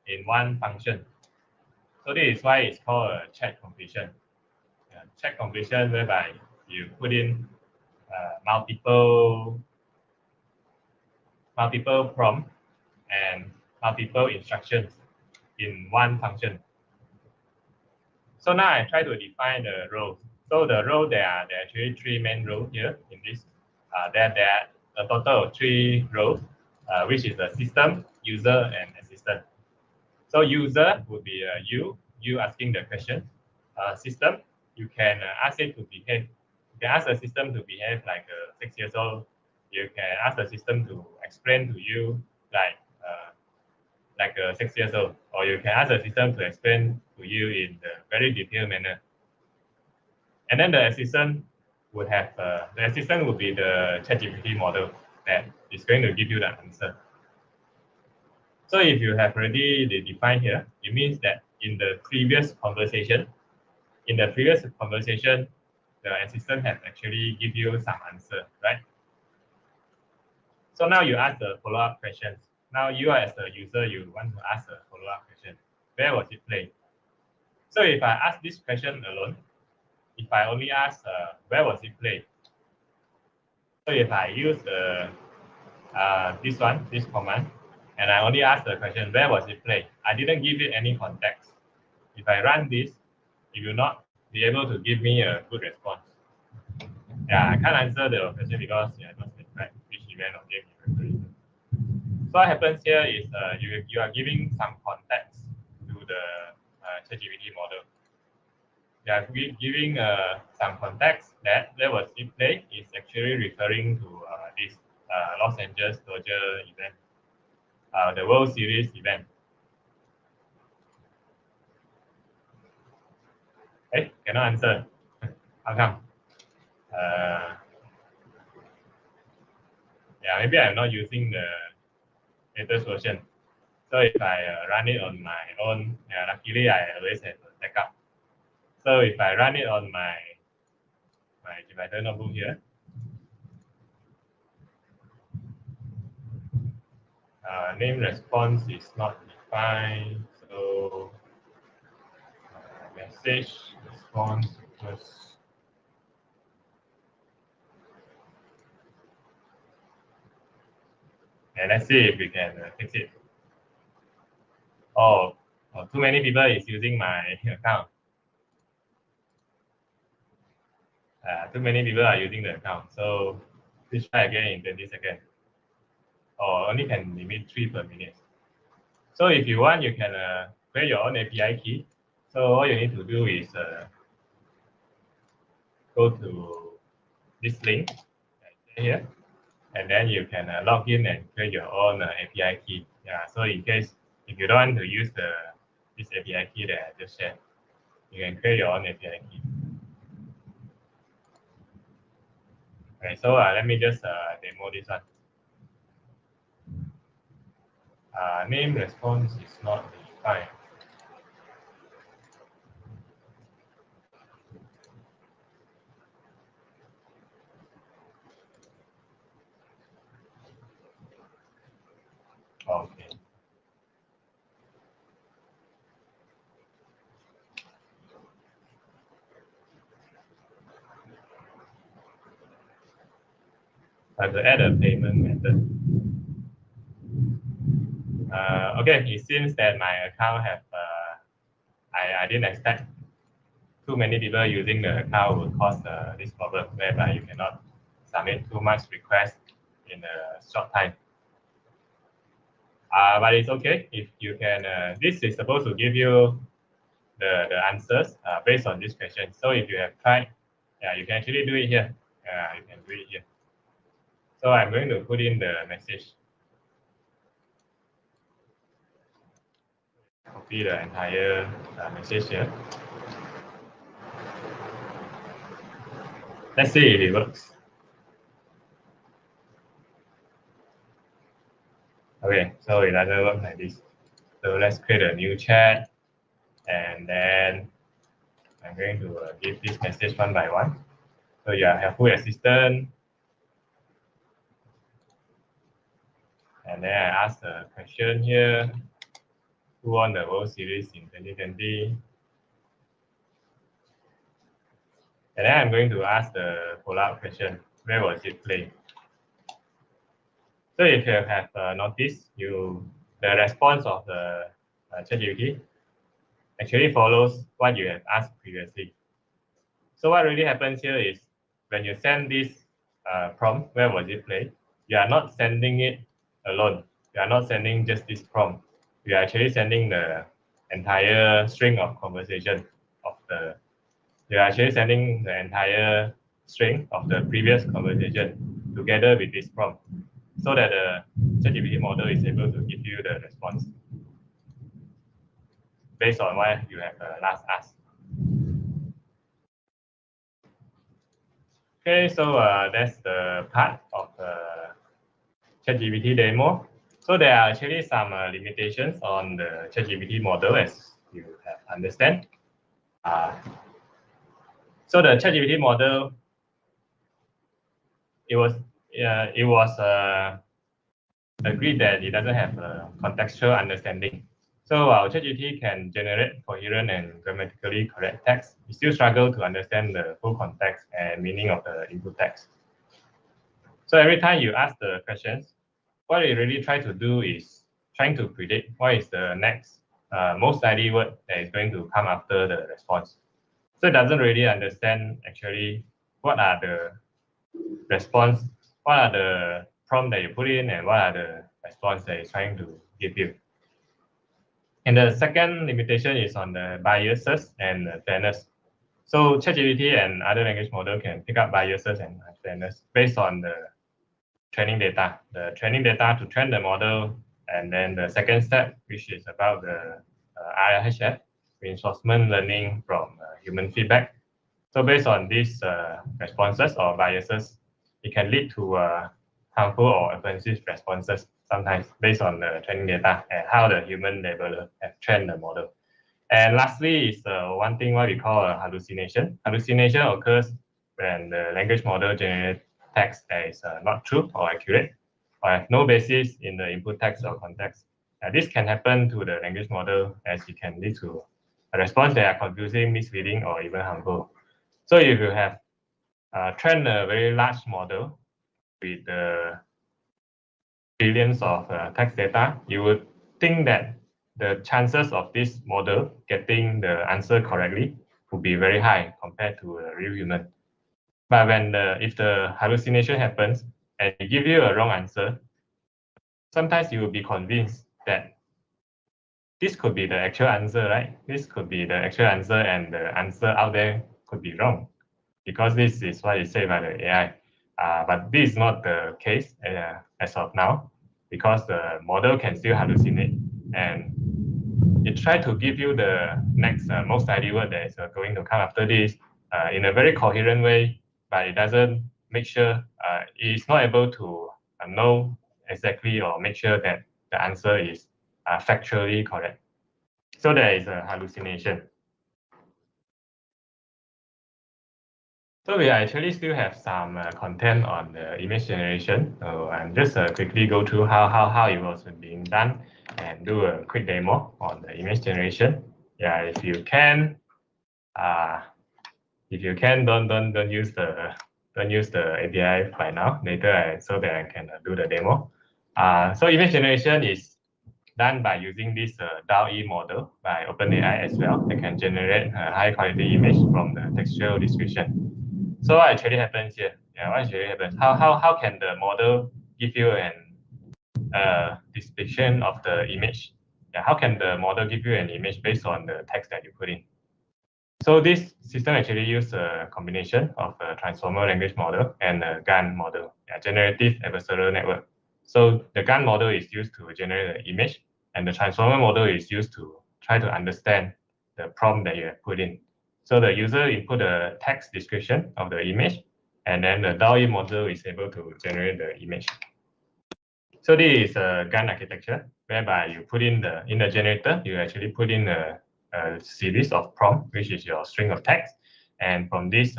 in one function. So this is why it's called a chat completion. Chat completion whereby you put in multiple prompt and multiple instructions in one function. So now I try to define the rows. So the row there are actually three main rows here in this. There are a total of 3 rows, which is the system, user, and assistant. So user would be you asking the question. System, you can ask it to behave. You can ask the system to behave like 6 years old. You can ask the system to explain to you like 6 years old, or you can ask the system to explain to you in a very detailed manner. And then the assistant would have the assistant would be the ChatGPT model that is going to give you the answer. So if you have already defined here, it means that in the previous conversation, the assistant has actually give you some answer, right? So now you ask the follow-up questions. Now you as the user, you want to ask a follow-up question. Where was it played? So if I ask this question alone, if I only ask where was it played? So if I use this command, and I only ask the question, where was it played? I didn't give it any context. If I run this, it will not be able to give me a good response. Yeah, I can't answer the question because I don't specify which event or game you're referring to. So what happens here is you are giving some context to the ChatGPT model. You are giving some context that where was it played is actually referring to this Los Angeles Dodger event, the World Series event. Hey, cannot answer. How come? Yeah, maybe I'm not using the latest version. So if I run it on my own, luckily I always have a backup. So if I run it on my Jupyter notebook here, name response is not defined. So message response was and let's see if we can fix it. Oh, too many people is using my account. too many people are using the account. So please try again in 20 seconds. Or only can limit 3 per minute. So if you want, you can create your own API key. So all you need to do is go to this link here, and then you can log in and create your own API key. Yeah. So in case if you don't want to use this API key that I just shared, you can create your own API key. Okay. So let me just demo this one. Name response is not defined. Okay. I have to add a payment method. Okay, it seems that my account have I didn't expect too many people using the account will cause this problem whereby you cannot submit too much request in a short time. But it's okay if you can. This is supposed to give you the answers based on this question. So if you have tried, yeah, you can actually do it here. You can do it here. So I'm going to put in the message. Copy the entire message here. Let's see if it works. Okay, so it doesn't work like this. So let's create a new chat, and then I'm going to give this message one by one. So you are helpful assistant, and then I ask the question here: who won the World Series in 2020? And then I'm going to ask the follow-up question: where was it played? So if you have noticed, the response of the ChatGPT actually follows what you have asked previously. So what really happens here is when you send this prompt, where was it played? You are not sending it alone. You are not sending just this prompt. You are actually sending the entire string of conversation of the. You are actually sending the entire string of the previous conversation together with this prompt, so that the ChatGPT model is able to give you the response based on what you have last asked. Okay, so that's the part of the ChatGPT demo. So there are actually some limitations on the ChatGPT model, as you have understand. So the ChatGPT model, it was agreed that it doesn't have a contextual understanding. So our ChatGPT can generate coherent and grammatically correct text. We still struggle to understand the full context and meaning of the input text. So every time you ask the questions, what it really try to do is trying to predict what is the next most likely word that is going to come after the response. So it doesn't really understand actually what are the response, what are the prompt that you put in, and what are the response that it's trying to give you. And the second limitation is on the biases and fairness. So ChatGPT and other language model can pick up biases and unfairness based on the training data. The training data to train the model, and then the second step, which is about the RLHF, reinforcement learning from human feedback. So based on these responses or biases, it can lead to harmful or offensive responses sometimes based on the training data and how the human labeler have trained the model. And lastly is one thing what we call a hallucination. Hallucination occurs when the language model generates text that is not true or accurate or have no basis in the input text or context. This can happen to the language model as it can lead to a response that are confusing, misleading, or even harmful. So if you have trained a very large model with billions of text data, you would think that the chances of this model getting the answer correctly would be very high compared to a real human. But if the hallucination happens and it give you a wrong answer, sometimes you will be convinced that this could be the actual answer, right? This could be the actual answer, and the answer out there could be wrong, because this is what is said by the AI. But this is not the case as of now, because the model can still hallucinate, and it tries to give you the next most ideal word that is going to come after this in a very coherent way, but it doesn't make sure it is not able to know exactly or make sure that the answer is factually correct. So there is a hallucination. So we actually still have some content on the image generation. So I'm just quickly go through how it was being done and do a quick demo on the image generation. Yeah, if you can, don't use the API right now. Later, so that I can do the demo. So image generation is done by using this DALL-E model by OpenAI as well. They can generate a high quality image from the textual description. So what actually happens here? Yeah, what actually happens? How can the model give you an description of the image? Yeah, how can the model give you an image based on the text that you put in? So this system actually uses a combination of a transformer language model and a GAN model, generative adversarial network. So the GAN model is used to generate an image, and the transformer model is used to try to understand the prompt that you have put in. So the user input a text description of the image, and then the DALL-E model is able to generate the image. So this is a GAN architecture, whereby you put in the generator, you actually put in a series of prompt, which is your string of text. And from this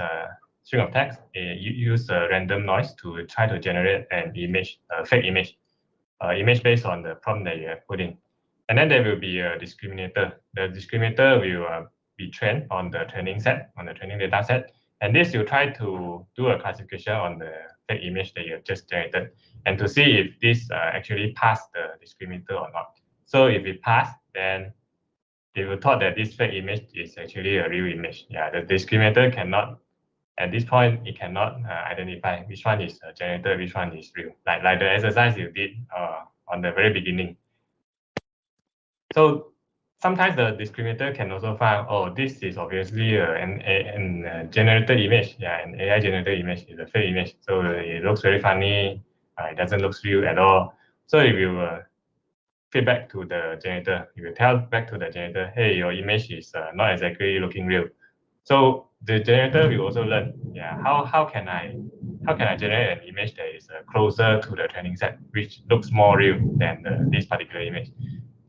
string of text, you use a random noise to try to generate an image, a fake image, image based on the prompt that you have put in. And then there will be a discriminator. The discriminator will be trained on the training set, on the training data set. And this will try to do a classification on the fake image that you have just generated, and to see if this actually passed the discriminator or not. So if it passed, then it will thought that this fake image is actually a real image. Yeah, the discriminator cannot, at this point, it cannot identify which one is generated, which one is real. Like the exercise you did on the very beginning. So sometimes the discriminator can also find, oh, this is obviously an generated image. Yeah, an AI generated image is a fake image. So it looks very funny. It doesn't look real at all. So if you feedback to the generator, you will tell back to the generator, hey, your image is not exactly looking real. So the generator will also learn, yeah, how can I generate an image that is closer to the training set, which looks more real than this particular image.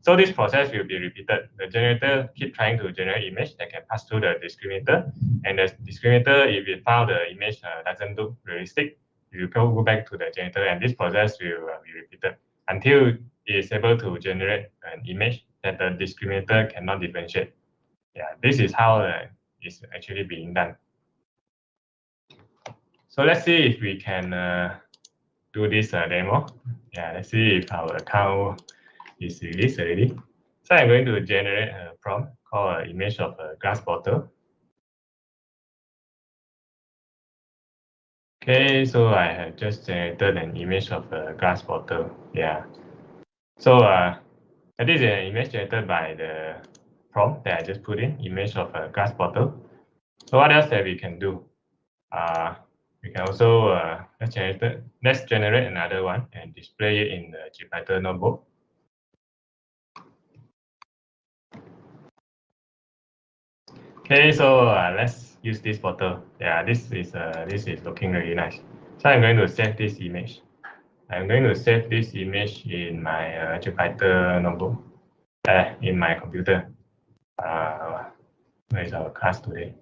So this process will be repeated. The generator keep trying to generate image that can pass through the discriminator, and the discriminator, if it found the image doesn't look realistic, you will go back to the generator, and this process will be repeated until it is able to generate an image that the discriminator cannot differentiate. Yeah, this is how it's actually being done. So let's see if we can do this demo. Yeah, let's see if our account is released already. So I'm going to generate a prompt called an image of a glass bottle. Okay, so I have just generated an image of a glass bottle. Yeah. So that is an image generated by the prompt that I just put in, image of a glass bottle. So what else that we can do? We can also let's generate another one and display it in the GPT notebook. Okay, so let's use this bottle. Yeah, this is looking really nice. So I'm going to save this image. I'm going to save this image in my GPT notebook, in my computer. Where is our class today?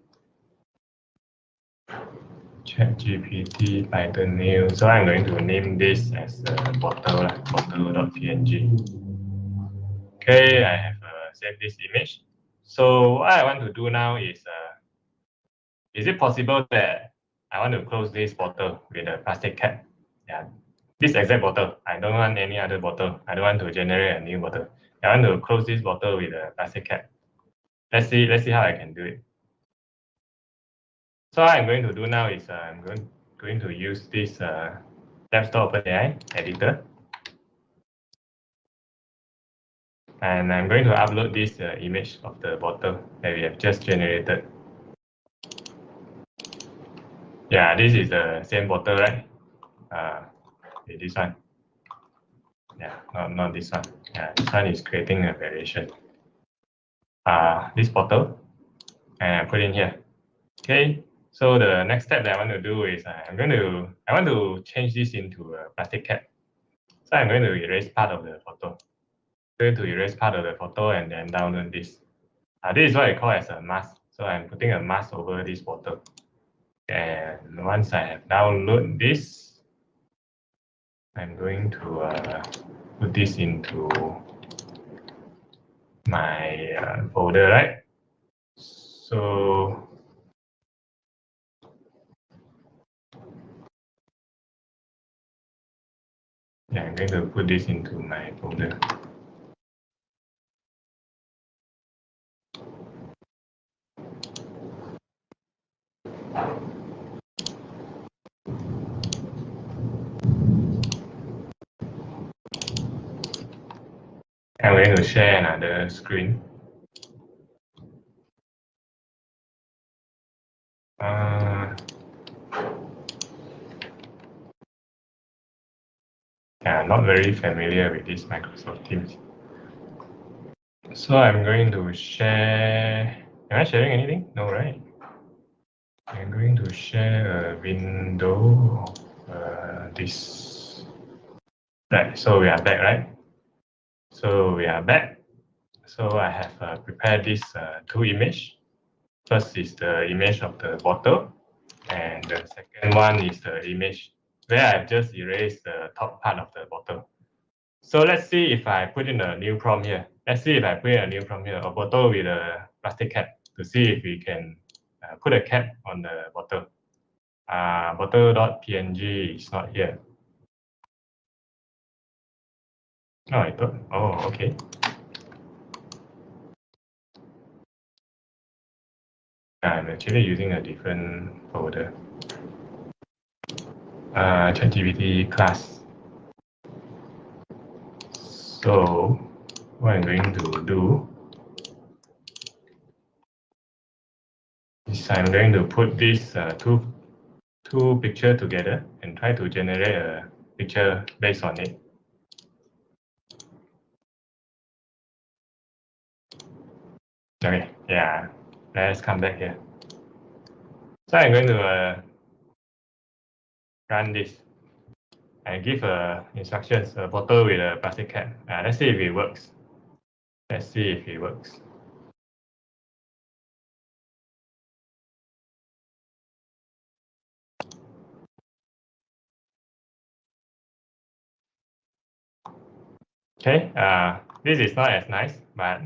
ChatGPT Python new. So I'm going to name this as bottle, bottle.png. Okay, I have saved this image. So what I want to do now is it possible that I want to close this bottle with a plastic cap? Yeah, this exact bottle. I don't want any other bottle. I don't want to generate a new bottle. I want to close this bottle with a plastic cap. Let's see how I can do it. So what I'm going to do now is I'm going to use this desktop OpenAI editor. And I'm going to upload this image of the bottle that we have just generated. Yeah, this is the same bottle, right? Okay, this one. Yeah, not this one. Yeah, this one is creating a variation. This bottle, and I put in here. Okay, so the next step that I want to do is I want to change this into a plastic cap. So I'm going to erase part of the photo. I'm going to erase part of the photo and then download this. This is what I call as a mask. So I'm putting a mask over this bottle. And once I have downloaded this, I'm going to put this into my folder, right? So yeah, I'm going to put this into my folder. I'm going to share another screen. Yeah, I'm not very familiar with this Microsoft Teams. So I'm going to share. Am I sharing anything? No, right? I'm going to share a window of this. Right, so we are back, right? So we are back. So I have prepared this two images. First is the image of the bottle, and the second one is the image where I've just erased the top part of the bottle. So let's see if I put in a new prompt here. Let's see if I put in a new prompt here, a bottle with a plastic cap, to see if we can put a cap on the bottle. Bottle.png is not here. Oh, I thought, oh, okay. I'm actually using a different folder. ChatGPT class. So what I'm going to do is I'm going to put these two pictures together and try to generate a picture based on it. Okay, yeah, let's come back here. So I'm going to run this. I give instructions, a bottle with a plastic cap. Let's see if it works. Let's see if it works. Okay, this is not as nice, but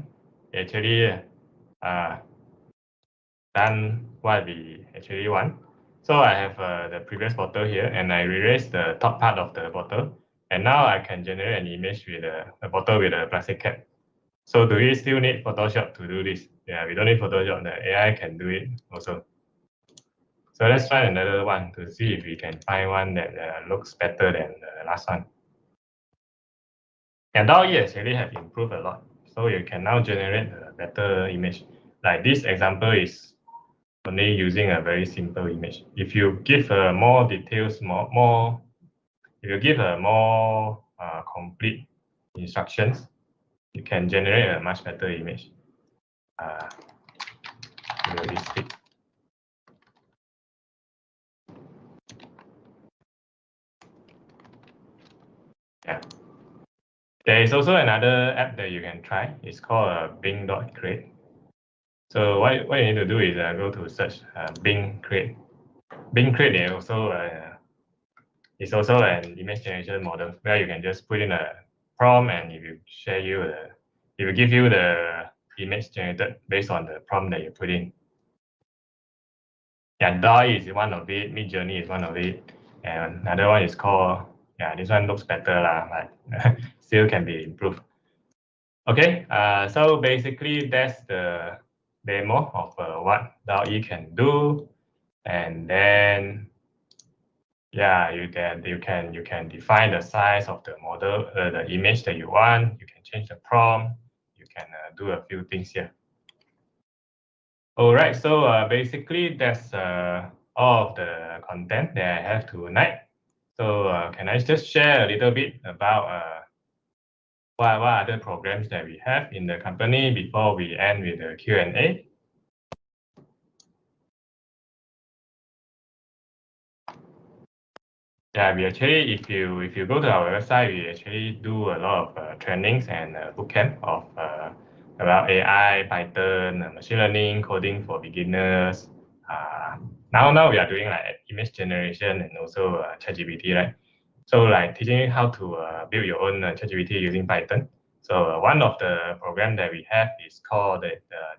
actually done what we actually want. So I have the previous bottle here, and I erased the top part of the bottle, and now I can generate an image with a bottle with a plastic cap. So do we still need Photoshop to do this? Yeah, we don't need Photoshop. The AI can do it also. So let's try another one to see if we can find one that looks better than the last one. And DALL-E actually have improved a lot. So you can now generate a better image. Like this example is only using a very simple image. If you give more details, if you give a more complete instructions, you can generate a much better image. Realistic. Yeah. There is also another app that you can try. It's called Bing.create. So what you need to do is go to search Bing Create. Bing Create is also an image generation model where you can just put in a prompt, and if it will give you the image generated based on the prompt that you put in. Yeah, DALL-E is one of it, Midjourney is one of it, and another one is called, yeah, this one looks better lah, but still can be improved. Okay, so basically that's the demo of what DALL-E can do. And then yeah, you can define the size of the model, the image that you want. You can change the prompt. You can do a few things here. All right, so basically that's all of the content that I have tonight. So can I just share a little bit about what other programs that we have in the company before we end with the Q&A? Yeah, we actually, if you go to our website, we actually do a lot of trainings and bootcamp of about AI, Python, machine learning, coding for beginners. Now we are doing like image generation and also ChatGPT, right? So like teaching you how to build your own ChatGPT using Python. So one of the program that we have is called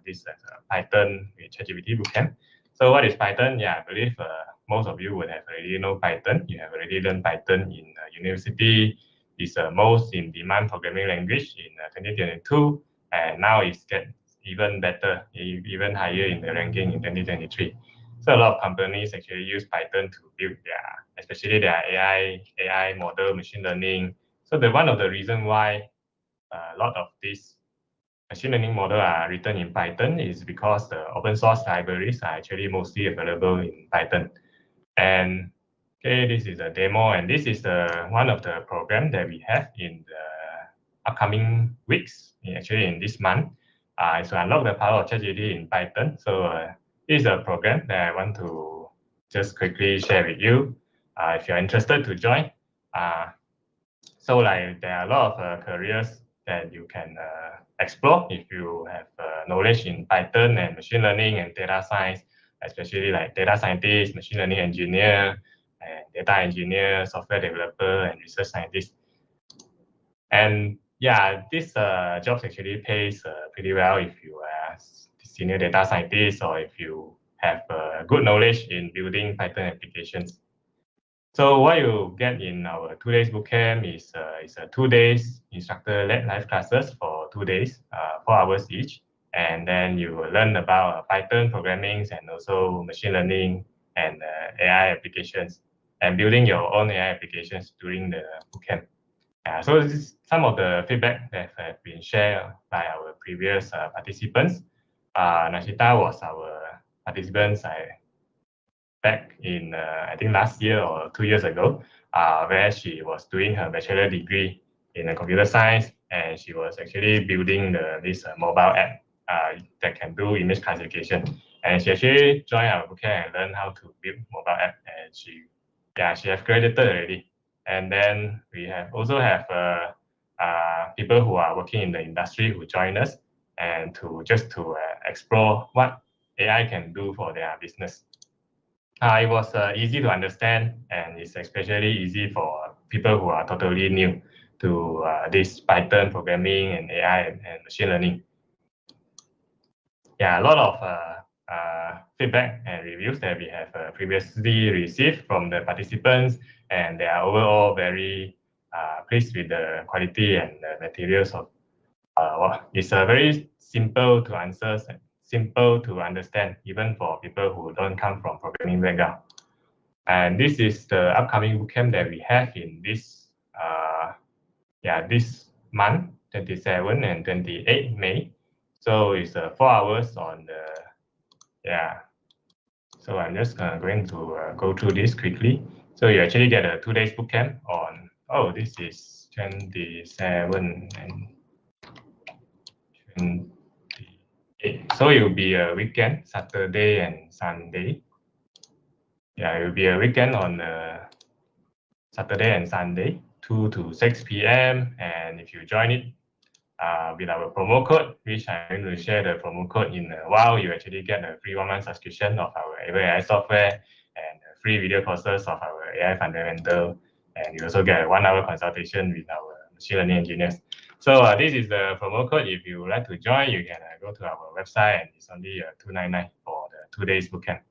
this Python with ChatGPT bootcamp. So what is Python? Yeah, I believe most of you would have already know Python. You have already learned Python in university. It's the most in demand programming language in 2022, and now it's get even better, even higher in the ranking in 2023. So a lot of companies actually use Python to build especially their AI model, machine learning. So one of the reason why a lot of these machine learning model are written in Python is because the open source libraries are actually mostly available in Python. And okay, this is a demo, and this is one of the program that we have in the upcoming weeks, actually in this month. Is to unlock the power of ChatGPT in Python. So this is a program that I want to just quickly share with you. If you're interested to join, so like there are a lot of careers that you can explore if you have knowledge in Python and machine learning and data science, especially like data scientist, machine learning engineer, and data engineer, software developer, and research scientist. And yeah, this jobs actually pays pretty well if you are senior data scientist or if you have good knowledge in building Python applications. So what you get in our 2 days bootcamp is a 2 days instructor-led live classes for 2 days, 4 hours each. And then you will learn about Python programming and also machine learning and AI applications and building your own AI applications during the bootcamp. So this is some of the feedback that have been shared by our previous participants. Nashita was our participant back in I think last year or 2 years ago, where she was doing her bachelor degree in computer science, and she was actually building this mobile app that can do image classification. And she actually joined our bootcamp and learned how to build mobile app, and she has graduated already. And then we also have people who are working in the industry who join us and to explore what AI can do for their business. It was easy to understand, and it's especially easy for people who are totally new to this Python programming and AI and machine learning. Yeah, a lot of feedback and reviews that we have previously received from the participants, and they are overall very pleased with the quality and the materials of it's very simple to answer, simple to understand, even for people who don't come from programming background. And this is the upcoming bootcamp that we have in this this month, 27 and 28 May. So it's 4 hours on the So I'm just going to go through this quickly. So you actually get a 2 days bootcamp on this is 27 and 28. So it will be a weekend, Saturday and Sunday. Yeah, it will be a weekend on Saturday and Sunday, 2 to 6 p.m. And if you join it with our promo code, which I'm going to share the promo code in a while, you actually get a free 1-month subscription of our AI software and free video courses of our AI fundamental. And you also get a 1-hour consultation with our machine learning engineers. So this is the promo code. If you would like to join, you can go to our website, and it's only $299 for the 2 days bootcamp.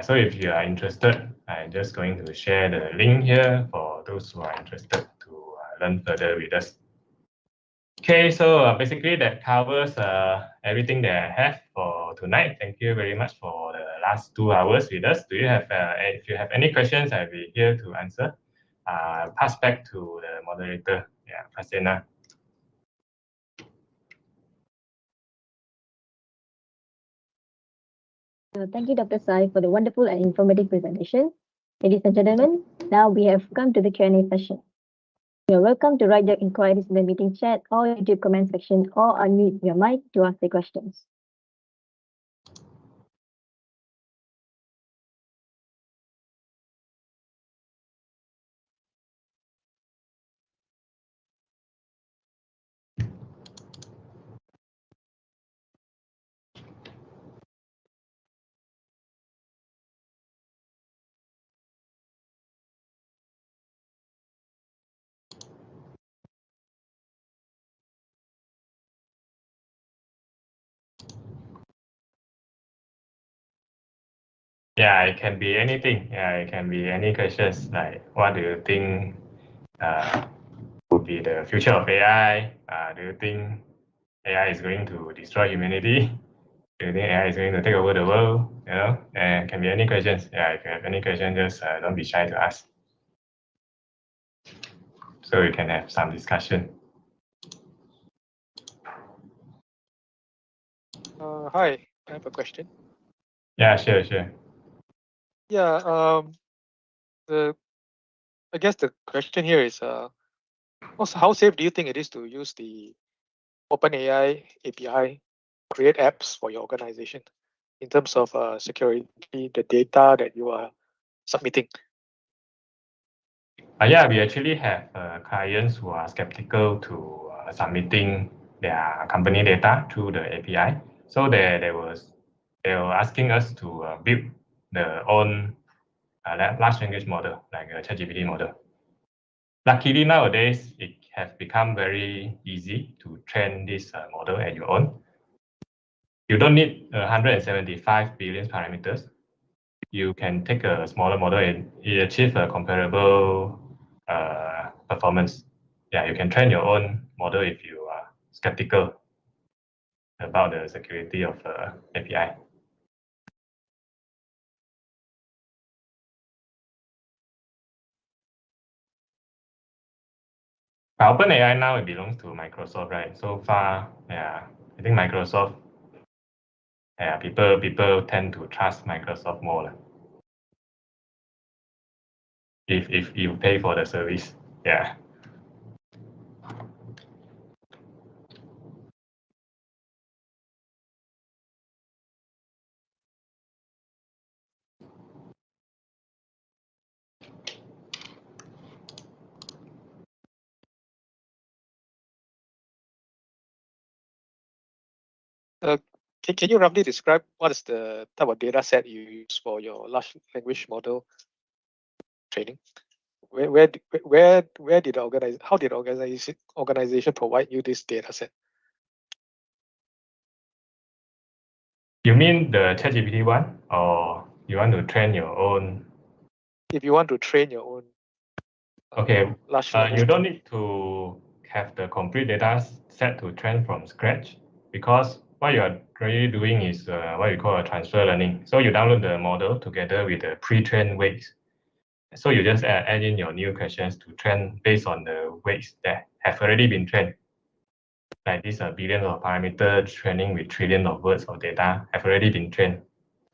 So if you are interested, I'm just going to share the link here for those who are interested to learn further with us. Okay, so basically that covers everything that I have for tonight. Thank you very much for the last 2 hours with us. If you have any questions, I'll be here to answer. Pass back to the moderator. Yeah, Prasenna. Thank you, Dr. Sai, for the wonderful and informative presentation. Ladies and gentlemen, now we have come to the Q&A session. You're welcome to write your inquiries in the meeting chat or YouTube comment section or unmute your mic to ask the questions. Yeah, it can be anything. Yeah, it can be any questions like what do you think would be the future of AI? Do you think AI is going to destroy humanity? Do you think AI is going to take over the world? You know, and it can be any questions. Yeah, if you have any question, just don't be shy to ask. So we can have some discussion. Hi, I have a question. Yeah, sure. Yeah, I guess the question here is, how safe do you think it is to use the OpenAI API, create apps for your organization in terms of security, the data that you are submitting? Yeah, we actually have clients who are skeptical to submitting their company data through the API. So they were asking us to build their own large language model, like a ChatGPT model. Luckily, nowadays, it has become very easy to train this model at your own. You don't need 175 billion parameters. You can take a smaller model and it achieve a comparable performance. Yeah, you can train your own model if you are skeptical about the security of API. OpenAI now it belongs to Microsoft, right? So far, yeah, I think Microsoft, yeah, people tend to trust Microsoft more. If you pay for the service, yeah. Can you roughly describe what is the type of data set you use for your large language model training? How did the organization provide you this data set? You mean the ChatGPT one, or you want to train your own? If you want to train your own Okay, large you language don't need to have the complete data set to train from scratch, because what you are really doing is what you call a transfer learning. So you download the model together with the pre-trained weights. So you just add in your new questions to train based on the weights that have already been trained. Like these billions of parameters training with trillions of words of data have already been trained.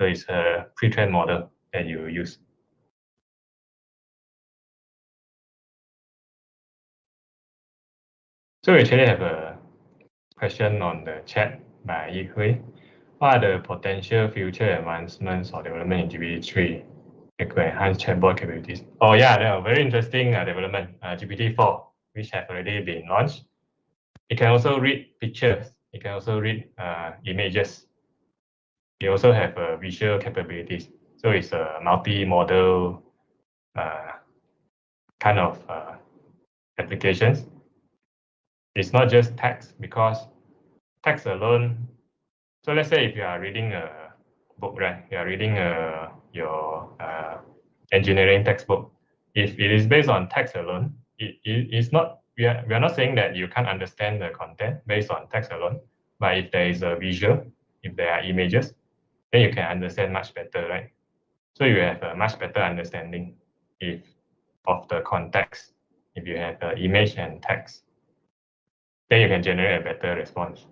So it's a pre-trained model that you use. So we actually have a question on the chat by Yihui. What are the potential future advancements or development in GPT-3 that could enhance chatbot capabilities? Oh yeah, there are very interesting development, GPT-4, which have already been launched. It can also read pictures. It can also read images. It also have visual capabilities. So it's a multi-model kind of applications. It's not just text, because text alone. So let's say if you are reading a book, right? You are reading your engineering textbook. If it is based on text alone, it's not. We are not saying that you can't understand the content based on text alone. But if there is a visual, if there are images, then you can understand much better, right? So you have a much better understanding of the context. If you have the image and text, then you can generate a better response.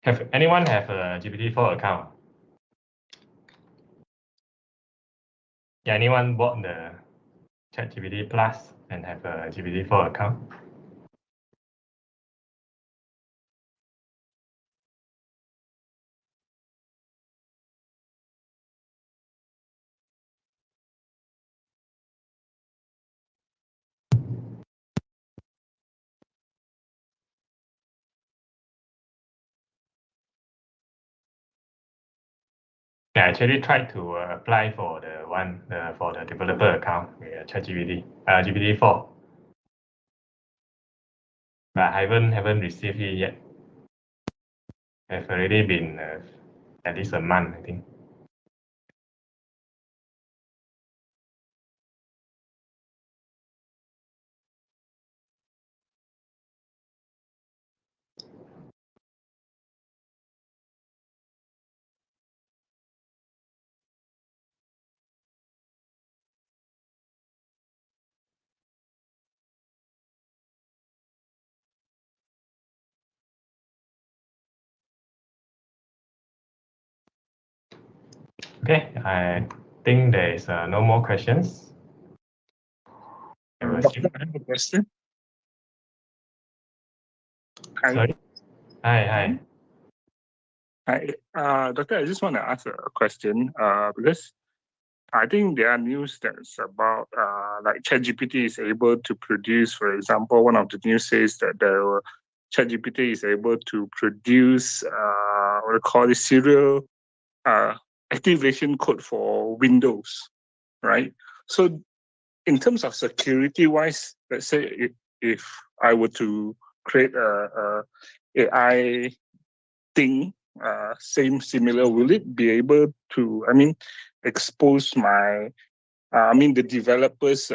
Have anyone have a GPT-4 account? Yeah, anyone bought the ChatGPT Plus and have a GPT-4 account? Yeah, I actually tried to apply for the for the developer account with ChatGPT, GPT-4, but I haven't received it yet. It's already been at least a month, I think. Okay, I think there is no more questions. Doctor, I have a question. Hi. Sorry? Hi. Hi. Doctor, I just want to ask a question because I think there are news that's about like ChatGPT is able to produce, for example, one of the news says that the ChatGPT is able to produce what they call the serial activation code for Windows, right? So in terms of security wise, let's say if I were to create a AI thing, similar, will it be able to, expose my, the developer's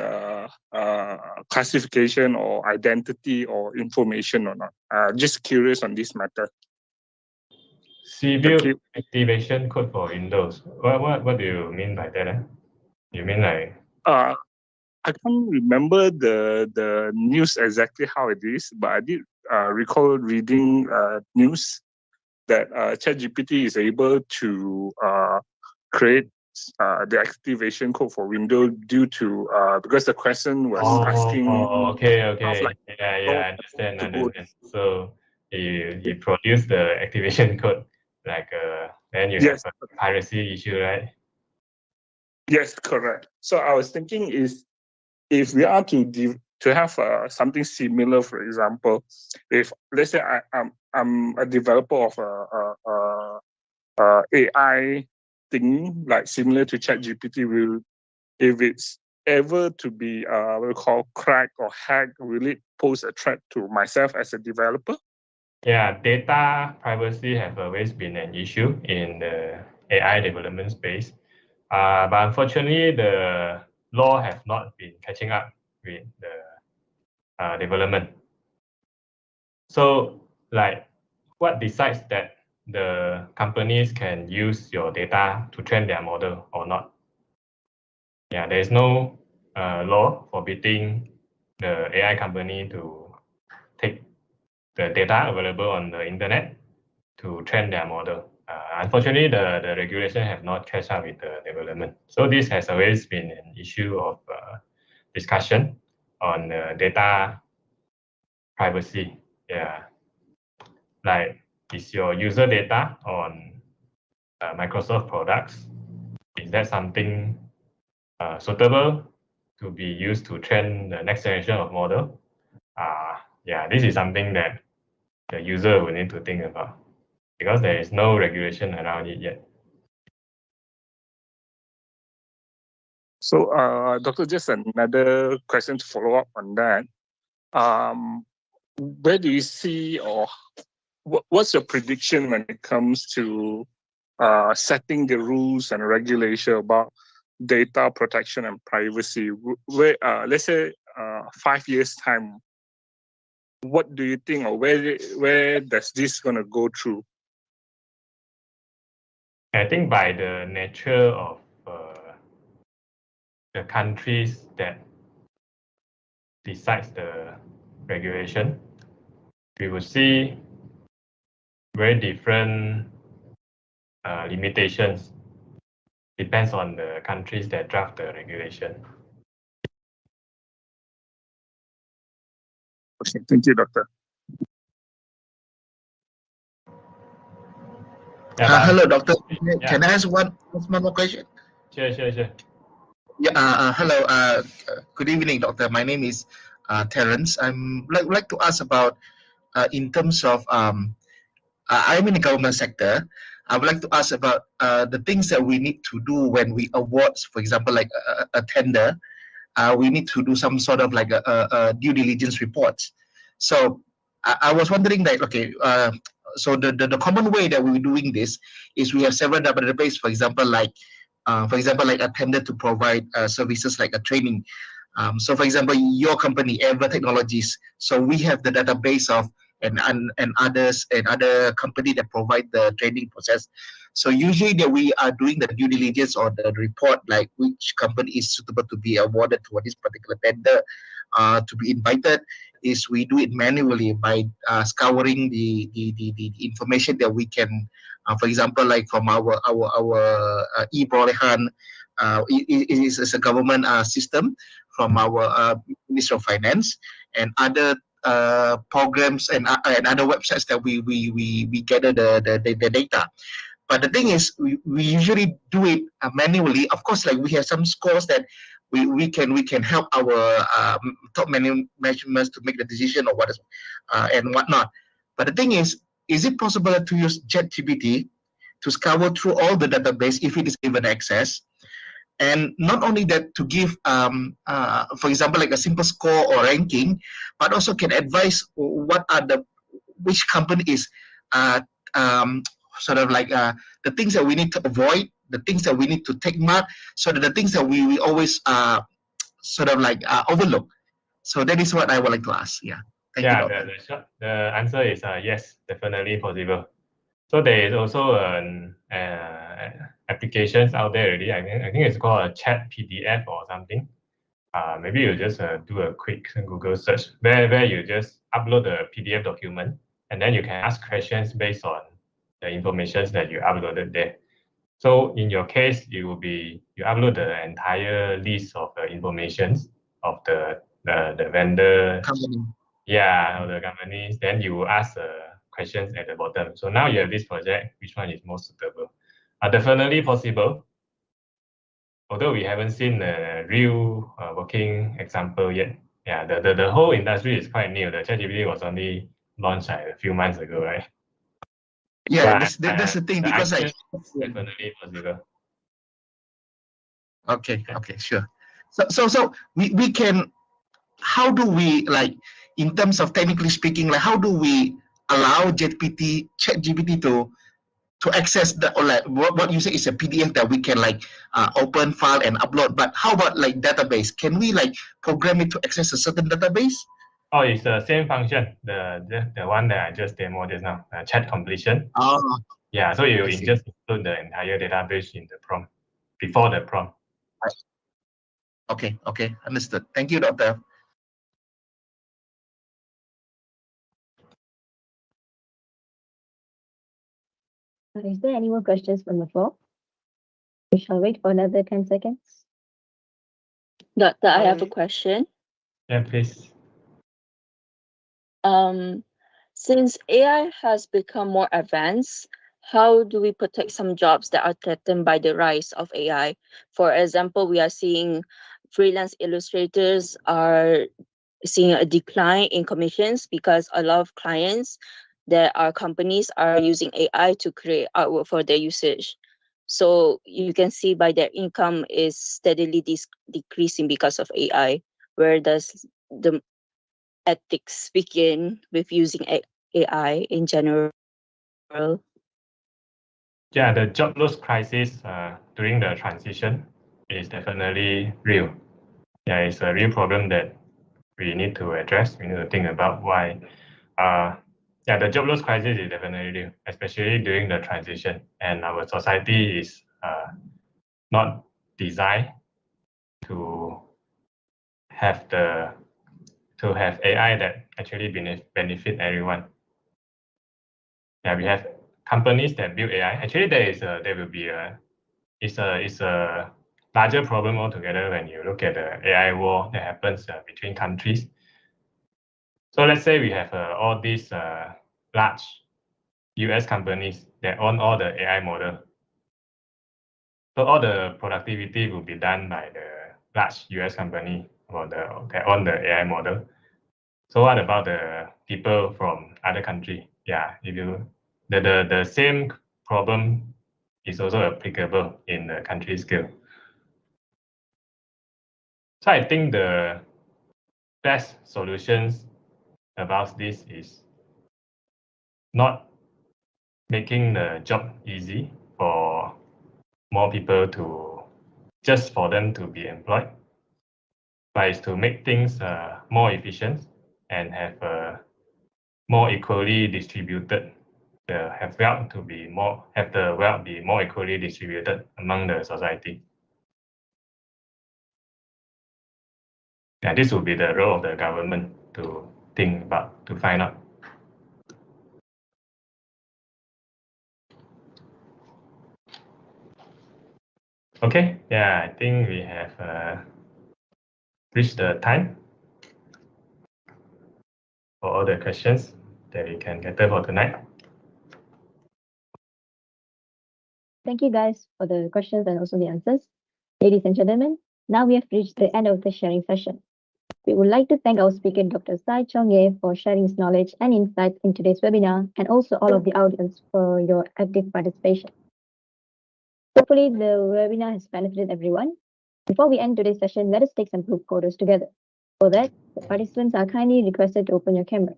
classification or identity or information or not? Just curious on this matter. Serial activation code for Windows. What do you mean by that? You mean like? I can't remember the news exactly how it is, but I did recall reading news that ChatGPT is able to create the activation code for Windows due to because the question was asking. Okay. Yeah, understand. So you produce the activation code like then you have a piracy issue, right? Yes, correct. So I was thinking is if we are to have something similar, for example, if let's say I'm a developer of a AI thing like similar to ChatGPT, will if it's ever to be what we call cracked or hacked, will it pose a threat to myself as a developer? Yeah, data privacy have always been an issue in the AI development space. But unfortunately, the law have not been catching up with the development. So, like, what decides that the companies can use your data to train their model or not? Yeah, there is no law forbidding the AI company to take the data available on the internet to train their model. Unfortunately, the regulation have not catch up with the development. So this has always been an issue of discussion on data privacy. Yeah, like is your user data on Microsoft products? Is that something suitable to be used to train the next generation of model? Yeah, this is something that the user will need to think about because there is no regulation around it yet. So, Doctor, just another question to follow up on that. Where do you see, or what's your prediction when it comes to setting the rules and regulation about data protection and privacy? Where, let's say, 5 years time, what do you think, or where does this gonna go through? I think by the nature of the countries that decides the regulation, we will see very different limitations. Depends on the countries that draft the regulation. Okay, thank you, Doctor. Yeah, Hello, Doctor. yeah. Can I ask one more question? Sure. Yeah. Hello. Good evening, Doctor. My name is Terence. I'm like to ask about in terms of I'm in the government sector. I would like to ask about the things that we need to do when we award, for example, like a tender. We need to do some sort of like a due diligence report. So I was wondering that, okay, so the common way that we're doing this is we have several databases, for example, like a tender to provide services like a training. So for example, your company, Ever Technologies, so we have the database of and others and other company that provide the training process. So usually that we are doing the due diligence or the report, like which company is suitable to be awarded for this particular tender, to be invited, is we do it manually by scouring the information that we can, for example, like from our e-Perolehan, it is a government system from our Ministry of Finance and other programs and other websites that we gather the data. But the thing is, we usually do it manually. Of course, like we have some scores that we can help our top management to make the decision or what is and whatnot. But the thing is it possible to use ChatGPT to scour through all the database if it is given access? And not only that, to give, for example, like a simple score or ranking, but also can advise what are which company is uh, um, sort of like the things that we need to avoid, the things that we need to take mark, so that the things that we always sort of like overlook. So that is what I would like to ask. Yeah. Thank you, Doctor. The answer is yes, definitely possible. So there is also an applications out there already. I think it's called a Chat PDF or something. Maybe you just do a quick Google search where you just upload the PDF document and then you can ask questions based on the information that you uploaded there. So in your case, you upload the entire list of the information of the vendor, Company. of the companies. Then you ask questions at the bottom. So now you have this project. Which one is most suitable? Definitely possible. Although we haven't seen a real working example yet. Yeah, the whole industry is quite new. The ChatGPT was only launched a few months ago, right? Yeah, But, that's the thing, the because like definitely possible. okay, sure. So we can, how do we, like, in terms of technically speaking, like how do we allow ChatGPT to access the, or like what you say is a PDF that we can like open, file and upload, but how about like database? Can we like program it to access a certain database? Oh, it's the same function, the one that I just demoed just now, chat completion. Oh, Yeah, so you I see. just include the entire database in the prompt, before the prompt. Okay, understood. Thank you, Doctor. Is there any more questions from the floor? We shall wait for another 10 seconds. Doctor, I have a question. Yeah, please. Since AI has become more advanced, how do we protect some jobs that are threatened by the rise of AI? For example, we are seeing freelance illustrators are seeing a decline in commissions because a lot of clients that are companies are using AI to create artwork for their usage. So you can see by their income is steadily decreasing because of AI. Where does the ethics begin with using AI in general? Yeah, the job loss crisis during the transition is definitely real. Yeah, it's a real problem that we need to address. We need to think about why. Yeah, the job loss crisis is definitely real, especially during the transition, and our society is not designed to have AI that actually benefit everyone. Yeah, we have companies that build AI. Actually, there will be it's a larger problem altogether when you look at the AI war that happens between countries. So let's say we have all these large US companies that own all the AI model. So all the productivity will be done by the large US company or that own the AI model. So what about the people from other country? Yeah, if you the same problem is also applicable in the country scale. So I think the best solutions about this is not making the job easy for more people just for them to be employed, but is to make things more efficient and have more equally distributed. Have the wealth be more equally distributed among the society. Yeah, this will be the role of the government to think about, to find out. Okay, yeah, I think we have reached the time for all the questions that we can gather for tonight. Thank you guys for the questions and also the answers. Ladies and gentlemen, now we have reached the end of the sharing session. We would like to thank our speaker, Dr. Sai Chong-Ye, for sharing his knowledge and insights in today's webinar, and also all of the audience for your active participation. Hopefully, the webinar has benefited everyone. Before we end today's session, let us take some group photos together. For that, the participants are kindly requested to open your camera.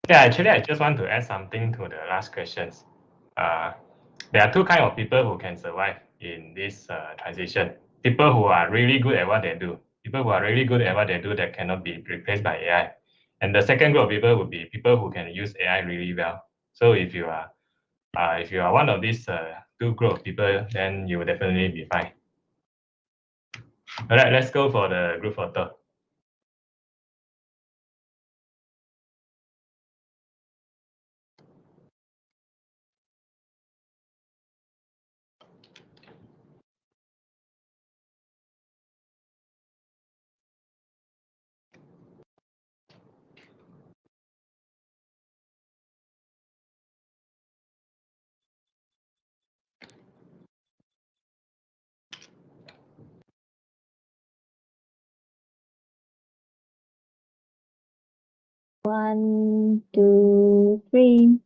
Yeah, actually, I just want to add something to the last questions. There are two kinds of people who can survive in this transition. People who are really good at what they do. People who are really good at what they do that cannot be replaced by AI. And the second group of people would be people who can use AI really well. So if you are one of these two group of people, then you will definitely be fine. All right, let's go for the group photo. One, two, three.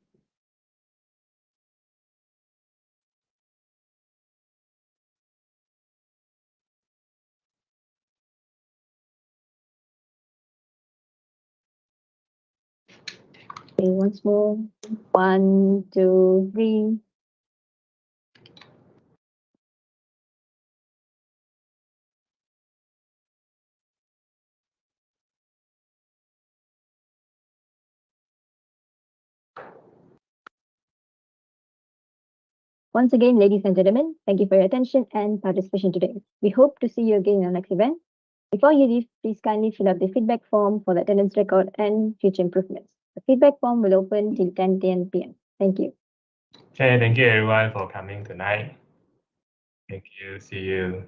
Okay, once more. One, two, three. Once again, ladies and gentlemen, thank you for your attention and participation today. We hope to see you again in our next event. Before you leave, please kindly fill out the feedback form for the attendance record and future improvements. The feedback form will open till 10 p.m. Thank you. Okay, thank you everyone for coming tonight. Thank you. See you.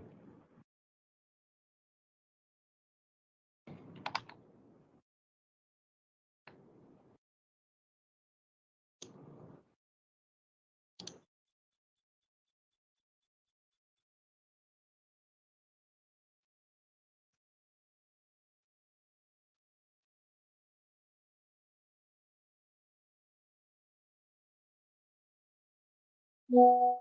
Yeah.